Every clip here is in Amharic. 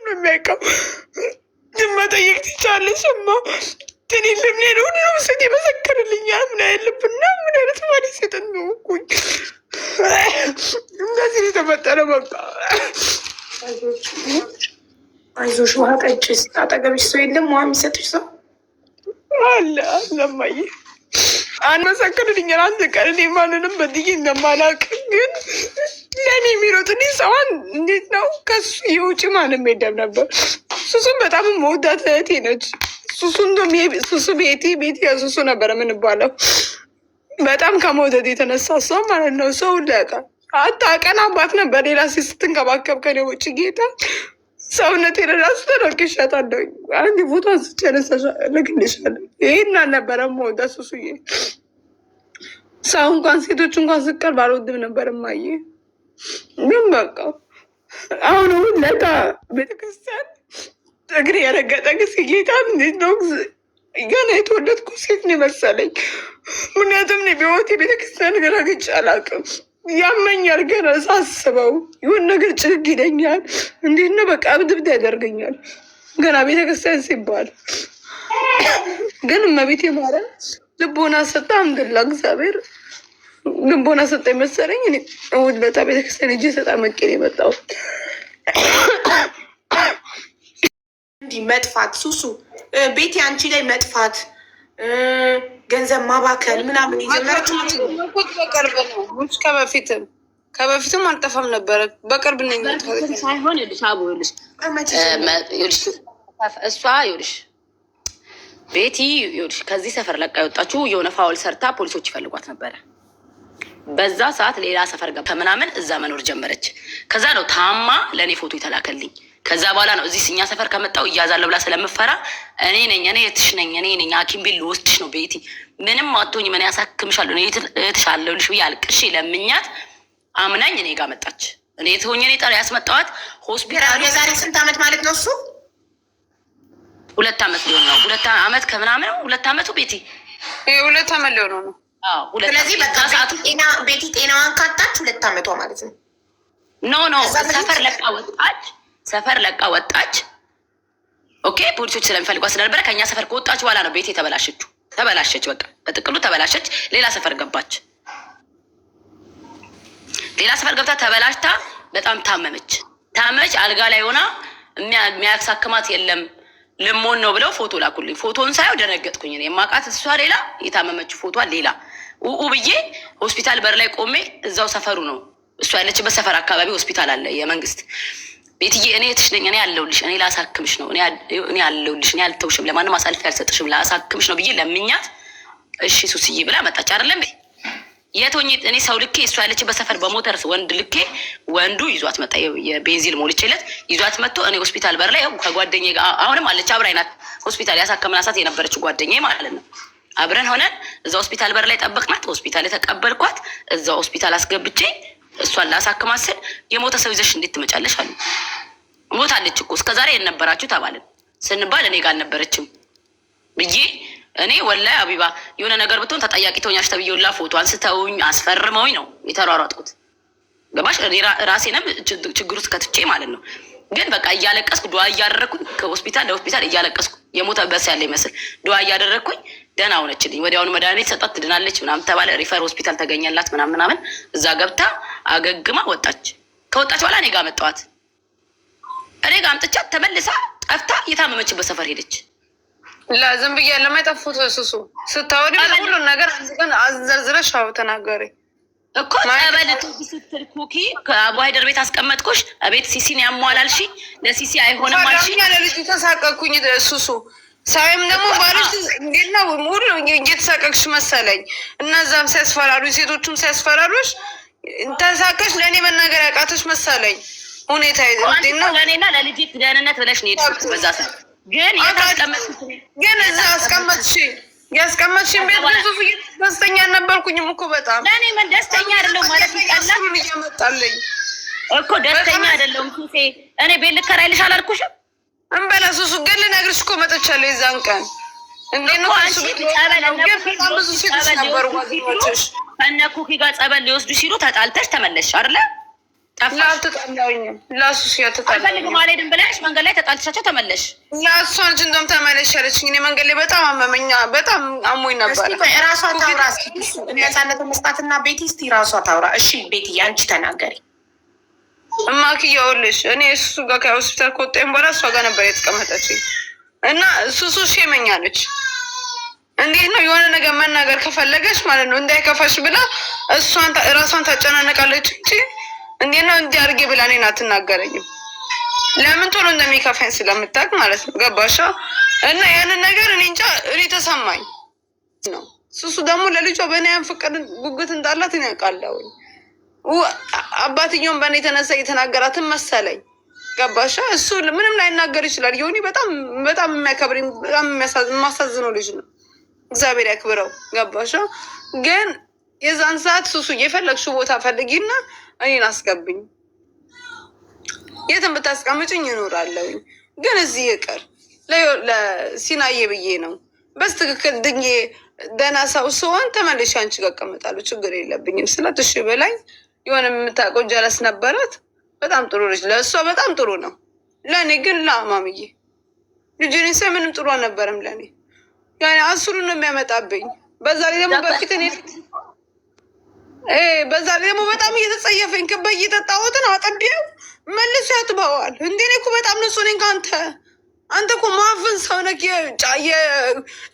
ነው የሚያውቀው። መጠየቅ ትቻለሽማ። እኔ ለምን ሁሉም ሴት ይመሰክርልኛል። ምን ያለብና ምን አይነት ማለት ሴት እንደሆንኩኝ እንደዚህ የተፈጠረ በቃ። አይዞሽ ውሃ ጠጪ። አጠገብሽ ሰው የለም ውሃ የሚሰጥሽ ሰው አለ? አለማየ አንመሰክርልኛል። አንድ ቀን እኔ ማንንም በድዬ እንደማላውቅ ግን ለእኔ የሚሮጥልኝ ሰዋን እንዴት ነው ከሱ የውጭ ማንም የለም ነበር። ሱሱን በጣም መወዳት እህቴ ነች። ሱሱ ቤቴ የሱሱ ነበር የምንባለው። በጣም ከመውደድ የተነሳ ሰው ማለት ነው። ሰው ለቃ አታቀን አባት ነበር ሌላ ሴት ስትንከባከብ ከኔ ውጭ ጌታ ሰውነት የረዳሱ ተደርግሻታለሁ። አንድ ቦታ ስጨነሳሻ ልግልሻለሁ። ይህን አልነበረም መወዳት ሱሱዬ። ሰው እንኳን ሴቶች እንኳን ስቀርብ አልወድም ነበር ማየ። ግን በቃ አሁን ለታ ቤተክርስቲያን እግሬ የረገጠ ጊዜ ጌታ እንዴት ነው ገና የተወለድኩ ሴት ነው መሰለኝ። ምክንያቱም በህይወቴ ቤተክርስቲያን ረግጬ አላውቅም። ያመኛል ገና ሳስበው ይሁን ነገር ጭግ ይለኛል። እንዴት ነው በቃ ብድብድ ያደርገኛል ገና ቤተክርስቲያን ሲባል። ግን እመቤቴ ማርያም ልቦና ሰጣ። አምድላ እግዚአብሔር ልቦና ሰጣ መሰለኝ። እኔ እሑድ ዕለት ቤተክርስቲያን ሄጄ ተጠምቄ ነው የመጣሁት። እንዲህ መጥፋት ሱሱ ቤቴ አንቺ ላይ መጥፋት ገንዘብ ማባከል ምናምን የጀመረችው በቅርብ ነው። ከበፊትም አልጠፋም ነበረ። በቅርብ ነኝ ሳይሆን ይልሽ አቡ ይልሽ እሷ ይልሽ ቤቲ ይልሽ ከዚህ ሰፈር ለቃ የወጣችው የሆነ ፋውል ሰርታ ፖሊሶች ይፈልጓት ነበረ። በዛ ሰዓት ሌላ ሰፈር ገብታ ምናምን እዛ መኖር ጀመረች። ከዛ ነው ታማ ለእኔ ፎቶ የተላከልኝ። ከዛ በኋላ ነው እዚህ እኛ ሰፈር ከመጣው እያዛለሁ ብላ ስለምፈራ እኔ የትሽ ነኝ ሐኪም ቤት ልወስድሽ ነው ቤቲ ምንም አትሆኝ ምን ያሳክምሻለሁ እህትሽ አለሁልሽ ብዬ አልቅሼ ለምኛት አምናኝ እኔ ጋር መጣች። እኔ የትሆኝ እኔ ጠር ያስመጣዋት ሆስፒታል። የዛሬ ስንት ዓመት ማለት ነው? እሱ 2 ዓመት ሊሆን ነው። 2 ዓመት ከምናምን 2 ዓመቱ ቤቲ 2 ዓመት ሊሆን ነው። ስለዚህ በቃ ቤቲ ጤናዋን ካጣች 2 ዓመቷ ማለት ነው። ኖ ሰፈር ለቃ ወጣች። ኦኬ ፖሊሶች ስለሚፈልጓት ስለነበረ ከኛ ሰፈር ከወጣች በኋላ ነው ቤት ተበላሸች። በቃ በጥቅሉ ተበላሸች። ሌላ ሰፈር ገባች። ሌላ ሰፈር ገብታ ተበላሽታ በጣም ታመመች። አልጋ ላይ ሆና የሚያሳክማት የለም ልሞን ነው ብለው ፎቶ ላኩልኝ። ፎቶን ሳየው ደነገጥኩኝ። እኔ የማውቃት እሷ ሌላ፣ የታመመችው ፎቶ ሌላ። ብዬ ሆስፒታል በር ላይ ቆሜ እዛው ሰፈሩ ነው እሷ ያለችበት ሰፈር አካባቢ ሆስፒታል አለ የመንግስት። ቤትዬ እኔ እህትሽ ነኝ፣ እኔ አለሁልሽ፣ እኔ ላሳክምሽ ነው፣ እኔ አለሁልሽ፣ እኔ አልተውሽም፣ ለማንም አሳልፌ አልሰጥሽም፣ ላሳክምሽ ነው ብዬ ለምኛት እሺ ሱስዬ ብላ መጣች። አይደለም የቶኝ እኔ ሰው ልኬ እሷ ያለችበት ሰፈር በሞተር ወንድ ልኬ ወንዱ ይዟት መጣ። የቤንዚል ሞልቼለት ይዟት መጥቶ እኔ ሆስፒታል በር ላይ ከጓደኛዬ ጋር አሁንም አለች አብራኝ ናት። ሆስፒታል ያሳከምናሳት የነበረችው ጓደኛዬ ማለት ነው። አብረን ሆነን እዛ ሆስፒታል በር ላይ ጠበቅናት። ሆስፒታል የተቀበልኳት እዛ ሆስፒታል አስገብቼ እሷን ላሳክማት ስል የሞተ ሰው ይዘሽ እንዴት ትመጫለሽ አሉ። ሞታለች እኮ እስከዛሬ የነበራችሁ ተባልን ስንባል እኔ ጋር አልነበረችም ብዬ እኔ ወላሂ አቢባ የሆነ ነገር ብትሆን ተጠያቂ ትሆኛለሽ ተብዬላ ፎቶ አንስተውኝ አስፈርመውኝ ነው የተሯሯጥኩት። ገባሽ? ራሴንም ችግር ውስጥ ከትቼ ማለት ነው። ግን በቃ እያለቀስኩ ዱዓ እያደረግኩኝ ከሆስፒታል ለሆስፒታል እያለቀስኩ የሞተ በስ ያለ ይመስል ዱዓ እያደረግኩኝ ደህና ሆነችልኝ። ወዲያውኑ መድኃኒት ሰጣት፣ ትድናለች ምናምን ተባለ። ሪፈር ሆስፒታል ተገኘላት ምናምን እዛ ገብታ አገግማ ወጣች። ከወጣች በኋላ እኔ ጋር መጣዋት። እኔ ጋር አምጥቻት ተመልሳ ጠፍታ የታመመችበት ሰፈር ሄደች። ዝም ብዬ ለማይጠፉት ሱሱ ስታወሪ ሁሉን ነገር ግን አዘርዝረሽ ተናገሪ እኮ። ጠበል ስትል ኩኪ ከአቡ ሀይደር ቤት አስቀመጥኩሽ። ቤት ሲሲን ያሟላልሽ ለሲሲ አይሆንም አልሽ። ለልጅ ተሳቀኩኝ ሱሱ ሳይም ደግሞ ባልሽ እንዴት ነው ሙሉ እየተሳቀቅሽ መሰለኝ። እነዛም ሲያስፈራሩ ሴቶቹም ሲያስፈራሩሽ ተሳቀሽ ለእኔ መናገር ያቃተሽ መሰለኝ። ሁኔታ ነው ለእኔና ለልጅ ደህንነት ብለሽ ነው የሄድኩት በዛ ሰዓት። ግን ግን እዛ ያስቀመጥሽን ቤት ብዙ ደስተኛ ነበርኩኝም እኮ በጣም ለእኔ ደስተኛ አይደለሁም ማለት ይቀላል እየመጣለኝ እኮ ደስተኛ አይደለሁም ሱሴ። እኔ ቤት ልከራይልሽ አላልኩሽም? እንበላ ሱሱ ግን ልነግርሽ እኮ መጥቻለሁ የዛን ቀን። እንዴት ነው ብዙ ሴቶች ነበሩ ጓደኞችሽ ከእነ ኩኪ ጋር ጸበል ሊወስዱ ሲሉ ተጣልተሽ ተመለስሽ አይደለ? ጠፋሽ። ላትጣላኝም ላሱስ አልፈልግም አልሄድም ብለሽ መንገድ ላይ ተጣልተሻቸው ተመለሽ። ላሷ ልጅ እንደውም ተመለሽ ያለችኝ። እኔ መንገድ ላይ በጣም አመመኛ፣ በጣም አሞኝ ነበር። ራሷ ታውራ ነፃነት መስጣትና ቤቲ እስቲ ራሷ ታውራ። እሺ ቤቲ አንቺ ተናገሪ። እማክዬ ይኸውልሽ እኔ እሱ ጋር ከሆስፒታል ከወጣኝ በኋላ እሷ ጋር ነበር የተቀመጠችኝ እና ሱሱ ሸመኛለች። እንዴት ነው የሆነ ነገር መናገር ከፈለገች ማለት ነው እንዳይከፋሽ ብላ ራሷን ታጨናነቃለች እንጂ እንዴት ነው እንዲህ አድርጌ ብላ እኔን አትናገረኝም። ለምን ቶሎ እንደሚከፋኝ ስለምታውቅ ማለት ነው። ገባሻ? እና ያንን ነገር እኔ እንጃ እኔ ተሰማኝ ነው። ሱሱ ደግሞ ለልጇ በእኔ ያን ፍቅር ጉጉት እንዳላት እኔ አውቃለሁ። አባትየውን በእኔ የተነሳ የተናገራትን መሰለኝ። ገባሻ? እሱ ምንም ላይናገር ይችላል። የሆነ በጣም በጣም የሚያከብረኝ በጣም የማሳዝነው ልጅ ነው። እግዚአብሔር ያክብረው። ገባሻ? ግን የዛን ሰዓት ሱሱ የፈለግሽው ቦታ ፈልጊና እኔን አስገብኝ፣ የትም ብታስቀምጭኝ እኖራለሁኝ። ግን እዚህ ይቅር ለሲናዬ ብዬ ነው። በስትክክል ድኜ ደህና ሰው ስሆን ተመልሼ አንቺ ጋር እቀመጣለሁ፣ ችግር የለብኝም ስላት እሺ በላይ የሆነ የምታውቀው ጀለስ ነበራት። በጣም ጥሩ ልጅ፣ ለእሷ በጣም ጥሩ ነው። ለእኔ ግን ለማምዬ ልጅኔ ሰ ምንም ጥሩ አልነበረም ለእኔ። ያኔ አስሩን ነው የሚያመጣብኝ። በዛ ላይ ደግሞ በፊት እኔ በዛ ላይ ደግሞ በጣም እየተጸየፈኝ በየጠጣሁትን አጠቢው መልሶ ያጥበዋል። እንዴ እኔ እኮ በጣም ንጹህ ነኝ ከአንተ። አንተ እኮ ማፍን ሰው ነህ።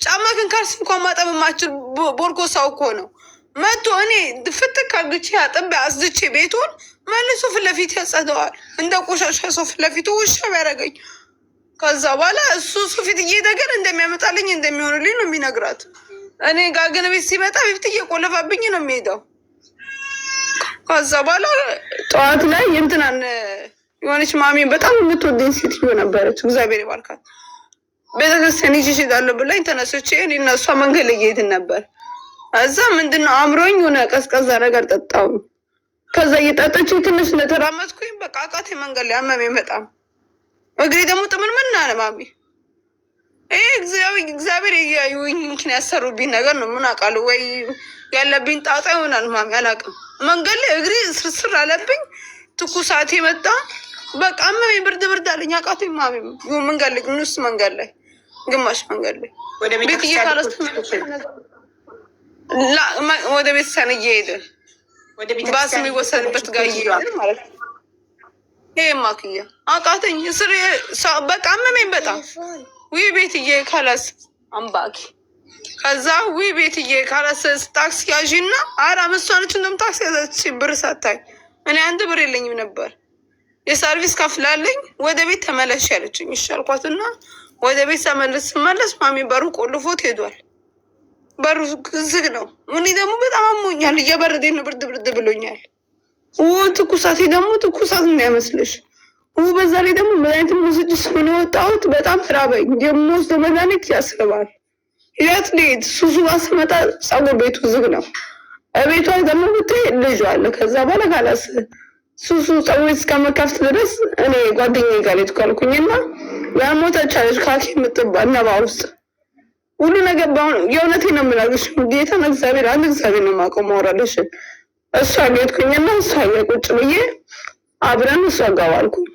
ጫማክን ካልሲ እንኳን ማጠብ የማችል ቦርኮ ሰው እኮ ነው። መቶ እኔ ፍትክ አርግቼ አጥቤ አስድቼ ቤቱን መልሶ ፊት ለፊት ያጸደዋል። እንደ ቆሻሻ ሰው ፊት ለፊቱ ውሻ ቢያደርገኝ ከዛ በኋላ እሱ ፊት እየሄደ እንደሚያመጣልኝ እንደሚሆንልኝ ነው የሚነግራት። እኔ ጋር ግን ቤት ሲመጣ ቤት እየቆለፋብኝ ነው የሚሄደው። ከዛ በኋላ ጠዋት ላይ እንትናን የሆነች ማሚ በጣም የምትወደኝ ሴትዮ ነበረች፣ እግዚአብሔር ይባርካት። ቤተክርስቲያን ይዤ እሄዳለሁ ብላኝ ተነስቼ እኔ እና እሷ መንገድ ላይ እየሄድን ነበር። እዛ ምንድነው አምሮኝ ሆነ ቀዝቀዛ ነገር ጠጣሁ። ከዛ እየጠጠችኝ ትንሽ እንደተራመድኩኝ በቃ አቃቴ፣ መንገድ ላይ አመመኝ በጣም። እግሬ ደግሞ ጥምንምን አለ ማሚ። ይሄ እግዚአብሔር ምክንያት ያሰሩብኝ ነገር ነው። ምን አውቃለሁ፣ ወይ ያለብኝ ጣጣ ይሆናል ማሚ፣ አላውቅም። መንገድ ላይ እግሬ ስርስር አለብኝ፣ ትኩሳት መጣ። በቃ አመመኝ፣ ብርድ ብርድ አለኝ፣ አቃተኝ ማሚ። መንገድ ላይ ንስ መንገድ ላይ ግማሽ መንገድ ላይ ወደ ቤተሰን እየሄድን ባስ የሚወሰድበት ጋር እየሄድን ማለት ነው። ይሄ ማክያ አቃተኝ፣ ስር በቃ አመመኝ በጣም። ዊ ቤትዬ ካላስ አምባኪ ከዛ ዊ ቤትዬ ካላስ ታክሲ ያዥና አራ መስዋነች እንደም ታክሲ ያዘች ብር ሳታይ እኔ አንድ ብር የለኝም ነበር። የሰርቪስ ከፍላለኝ ወደ ቤት ተመለሽ ያለችኝ ይሻልኳትና ወደ ቤት ስመለስ ማሚ በሩ ቆልፎት ሄዷል። በሩ ዝግ ነው። እኔ ደግሞ በጣም አሞኛል፣ እየበረደኝ ነው፣ ብርድ ብርድ ብሎኛል። ትኩሳቴ ደግሞ ትኩሳት እንዳይመስልሽ። በዛ ላይ ደግሞ መድኃኒት ወስጄ ስለሆነ የወጣሁት በጣም ራበኝ። የምወስደው መድኃኒት ያስባል። የት ልሄድ? ሱሱ ጋር ስመጣ ፀጉር ቤቱ ዝግ ነው። ቤቷ ደግሞ ብታይ ልጇ አለ። ከዛ በኋላ ካላስ ሱሱ ፀጉር ቤት እስከመካፍት ድረስ እኔ ጓደኛዬ ጋር ሄድኩ አልኩኝና ያሞተች አለች ካኪ የምትባል ነባ ውስጥ ሁሉ ነገር በአሁኑ የእውነቴን ነው የምናግርሽ። ጌታን እግዚአብሔር አንድ እግዚአብሔር ነው የማውቀው ማውራለሽ። እሷ ሄድኩኝና እሷ ቁጭ ብዬ አብረን እሷ ጋር ዋልኩኝ።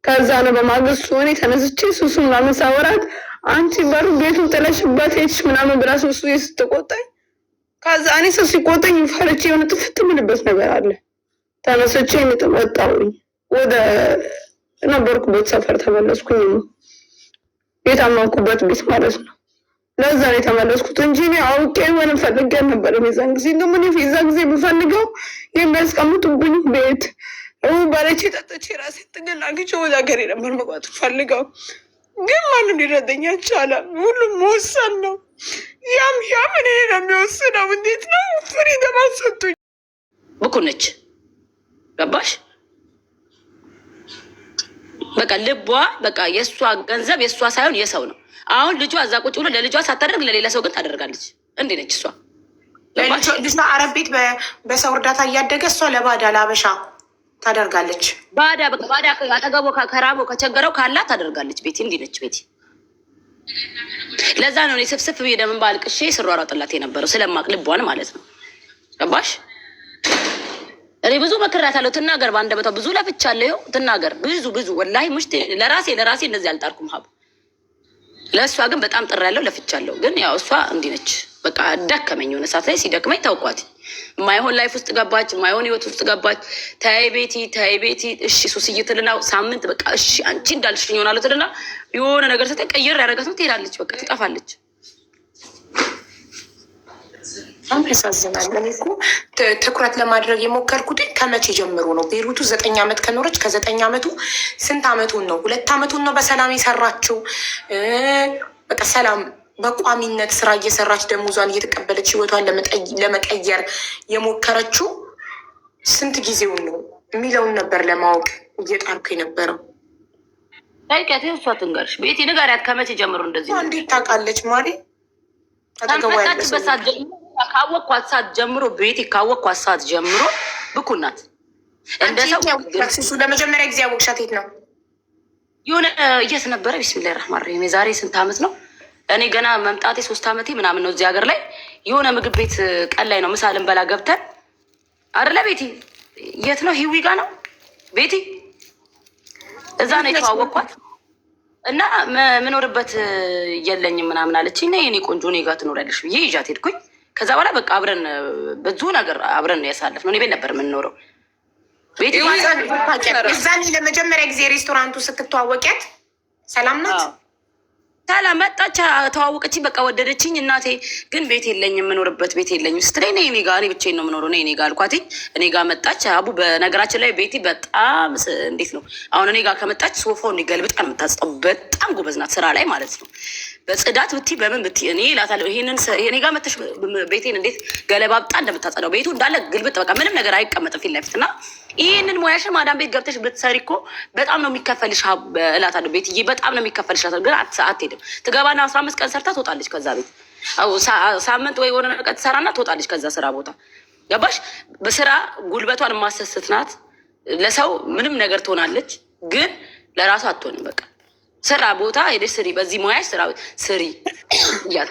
ከዛ ነው በማግስቱ እኔ ተነስቼ ሱሱ ምናምን ሳወራት አንቺ በሩ ቤቱን ጥለሽበት ሄድሽ ምናምን ብላ ሱሱ ስትቆጣኝ፣ ከዛ እኔ ሰው ሲቆጣኝ ፈርቼ የሆነ ጥፍት ምልበት ነገር አለ። ተነስቼ ወጣሁኝ፣ ወደ ነበርኩበት ሰፈር ተመለስኩኝ። የታመንኩበት ቤት ማለት ነው። ለዛ ነው የተመለስኩት እንጂ እኔ አውቄ ወይም ፈልጌ ነበር። የዛን ጊዜ ደግሞ የዛን ጊዜ የምፈልገው የሚያስቀምጡብኝ ቤት በለቼ ጠጥቼ ራሴ ጥግና ግቼ ወደ ሀገሬ ነበር መግባት ፈልገው፣ ግን ማንም ሊረዳኝ አልቻለም። ሁሉም መወሰን ነው። ያም እኔ ነው የሚወስነው። እንዴት ነው ፍሬ ደማሰጡኝ ብኩነች ገባሽ? በቃ ልቧ በቃ የእሷ ገንዘብ የእሷ ሳይሆን የሰው ነው። አሁን ልጇ እዛ ቁጭ ብሎ ለልጇ ሳታደርግ ለሌላ ሰው ግን ታደርጋለች። እንዴ ነች እሷ። ልጇ አረብ ቤት በሰው እርዳታ እያደገ እሷ ለባዳ ለአበሻ ታደርጋለች። ባዳ በቃ ባዳ አጠገቦ ከራቦ ከቸገረው ካላት ታደርጋለች። ቤቲ እንዲህ ነች ቤቲ። ለዛ ነው እኔ ስፍስፍ ብዬ ደምን ባልቅሼ ስሯሯጥላት የነበረው ስለማቅ ልቧን ማለት ነው። ገባሽ? እኔ ብዙ መክራታለሁ። ትናገር በአንደበቷ ብዙ ለፍቻለሁ። ትናገር ብዙ ወላሂ ሙሽቲ ለራሴ እንደዚህ አልጣርኩም ሀቡ። ለእሷ ግን በጣም ጥር ያለው ለፍቻለሁ። ግን ያው እሷ እንዲህ ነች። በቃ ደከመኝ። የሆነ ሰዓት ላይ ሲደክመኝ ታውቋት የማይሆን ላይፍ ውስጥ ገባች፣ የማይሆን ህይወት ውስጥ ገባች። ተይ ቤቲ እሺ ሱስዬ ትልና ሳምንት በቃ እሺ አንቺ እንዳልሽኝ ይሆናል ትልና የሆነ ነገር ሰጠኝ ቀይር ያደረጋት ነው ትሄዳለች። በቃ ትጠፋለች። በጣም ያሳዝናል። እኔ እኮ ትኩረት ለማድረግ የሞከርኩት ከመቼ ጀምሮ ነው? ቤሩቱ 9 ዓመት ከኖረች ከ9 ዓመቱ ስንት ዓመቱን ነው? 2 ዓመቱን ነው በሰላም የሰራችው። በቃ ሰላም በቋሚነት ስራ እየሰራች ደሞዟን እየተቀበለች ህይወቷን ለመቀየር የሞከረችው ስንት ጊዜውን ነው የሚለውን ነበር ለማወቅ እየጣርኩ የነበረው። ታይቀት እሷ ትንገርሽ ቤቲ ንገሪያት ከመቼ ጀምሮ እንደዚህ እንዴት ታውቃለች? ማሪ ከመጣችበት ሰዓት ጀምሮ ካወቅኳት ሰዓት ጀምሮ ቤቲ ካወቅኳት ሰዓት ጀምሮ ብኩን ናት። እንደ ሰው ለመጀመሪያ ጊዜ ያወቅሻት የት ነው? የሆነ የት ነበረ? ቢስሚላሂ ረህማን ረሂም የዛሬ ስንት ዓመት ነው? እኔ ገና መምጣቴ 3 ዓመቴ ምናምን ነው እዚህ ሀገር ላይ። የሆነ ምግብ ቤት ቀን ላይ ነው ምሳ ልንበላ ገብተን አይደለ ቤቲ? የት ነው? ሂዊ ጋ ነው ቤቲ። እዛ ነው የተዋወቅኳት እና ምኖርበት የለኝም ምናምን አለችኝ። እና የኔ ቆንጆ እኔ ጋር ትኖሪያለሽ ብዬ ይዣት ሄድኩኝ። ከዛ በኋላ በቃ አብረን ብዙ ነገር አብረን ያሳለፍ ነው። እኔ ቤት ነበር የምንኖረው። ቤቲ እዛኔ ለመጀመሪያ ጊዜ ሬስቶራንቱ ስትተዋወቂያት ሰላም ናት? ሰላም መጣች፣ ተዋወቀችኝ፣ በቃ ወደደችኝ። እናቴ ግን ቤት የለኝም የምኖርበት ቤት የለኝም ስትለኝ እኔ ጋር እኔ ብቻዬን ነው የምኖረው እኔ ጋር አልኳትኝ። እኔ ጋር መጣች። አቡ በነገራችን ላይ ቤቲ በጣም እንዴት ነው አሁን እኔ ጋር ከመጣች ሶፋውን ሊገልብጥ ነው የምታስጠው። በጣም ጎበዝ ናት ስራ ላይ ማለት ነው። በጽዳት ብቲ በምን ብቲ እኔ እላታለሁ። ይሄንን እኔ ጋር መተሽ ቤቴን እንዴት ገለባብጣ እንደምታጸዳው ቤቱ እንዳለ ግልብጥ በቃ ምንም ነገር አይቀመጥም ፊት ለፊት እና ይህንን ሙያሽን ማዳም ቤት ገብተሽ ብትሰሪ እኮ በጣም ነው የሚከፈልሽ እላታለሁ። ቤትዬ በጣም ነው የሚከፈልሽ እላታለሁ። ግን አትሄድም። ትገባና 15 ቀን ሰርታ ትወጣለች ከዛ ቤት። ሳምንት ወይ የሆነ ቀን ትሰራና ትወጣለች ከዛ ስራ ቦታ። ገባሽ? በስራ ጉልበቷን የማሰስት ናት። ለሰው ምንም ነገር ትሆናለች፣ ግን ለራሱ አትሆንም። በቃ ስራ ቦታ ሄደሽ ስሪ፣ በዚህ ሙያሽ ስራ ስሪ እያለ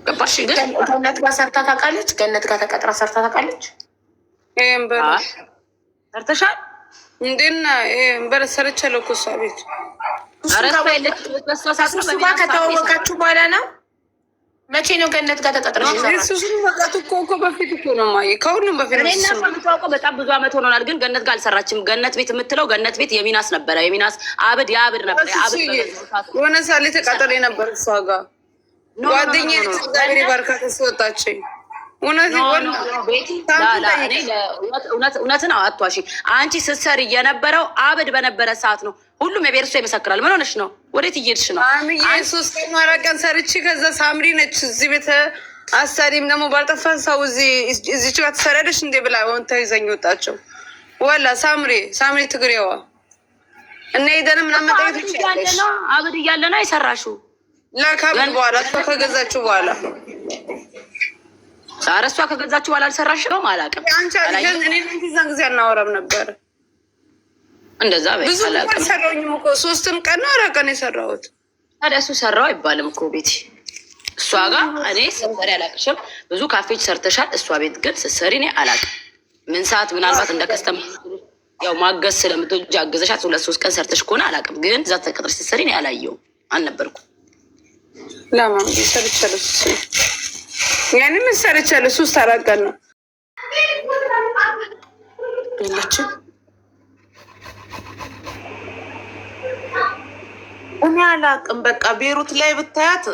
ገባሽ? ግን ገነት ጋር ሰርታ ታውቃለች። ገነት ጋር ተቀጥራ ሰርታ ታውቃለች። ይሄን በለ ሰርተሻል እንዴና? ይሄን በለ ሰርቻለሁ እኮ እሷ ቤት። እሱ ጋር ከተዋወቃችሁ በኋላ ነው? መቼ ነው ገነት ጋር ተቀጥረሽ የሰራችው? እሱን መጣት እኮ በፊት እኮ ነው ማየ፣ ከሁሉም በፊት ነው። እኔና እሷ የምታውቀው በጣም ብዙ አመት ሆኖናል። ግን ገነት ጋር አልሰራችም። ገነት ቤት የምትለው ገነት ቤት የሚናስ ነበረ። የሚናስ የአብድ ነበር። የሆነ ሳሌ ተቃጠለ ነበር እሷ ጋር ጓደኛዬ እግዚአብሔር ይባርካት ወጣችኝ። እውነትን አትዋሺ። አንቺ ስትሰሪ የነበረው አብድ በነበረ ሰዓት ነው። ሁሉም የቤት እሷ ይመሰክራል። ምን ሆነሽ ነው? ወዴት እየሄድሽ ነው? ሶስት ቀን ሰርቼ ከዛ ሳምሪ ነች እዚህ ቤተ አሳሪም ደግሞ ባልጠፋ ሰው እዚች ጋር ትሰሪያለሽ እንዴ ብላ ወንታ ይዘኝ ወጣቸው። ወላ ሳምሪ ትግሬዋ እና ሄደን ምናምን መጠየቅ ትችላለሽ። አብድ እያለ ነው የሰራሽው ለካብድ በኋላ እሷ ከገዛችሁ በኋላ ኧረ እሷ ከገዛችሁ በኋላ አልሰራሽም። አላውቅም። እኔ ዛን ጊዜ አናወራም ነበር። እንደዛ ብዙ ሰራሁኝም እኮ 3 ቀን ነው 4 ቀን የሰራሁት። ታዲያ እሱ ሰራው አይባልም እኮ ቤቲ። እሷ ጋር እኔ ስትሰሪ አላውቅሽም። ብዙ ካፌዎች ሰርተሻል። እሷ ቤት ግን ስትሰሪ እኔ አላውቅም። ምን ሰዓት ምናልባት እንደ ከስተማ ያው ማገዝ ስለምትወጂ አገዘሻት 2-3 ቀን ሰርተሽ ከሆነ አላውቅም። ግን እዛ ተቀጥረሽ ስትሰሪ እኔ አላየሁም፣ አልነበርኩም። ለማን ሰርቻለሁ? ያኔ ምን ሰርቻለሁ? 3-4 ቀን ነው የለችም። እኔ አላውቅም። በቃ ቤሩት ላይ ብታያት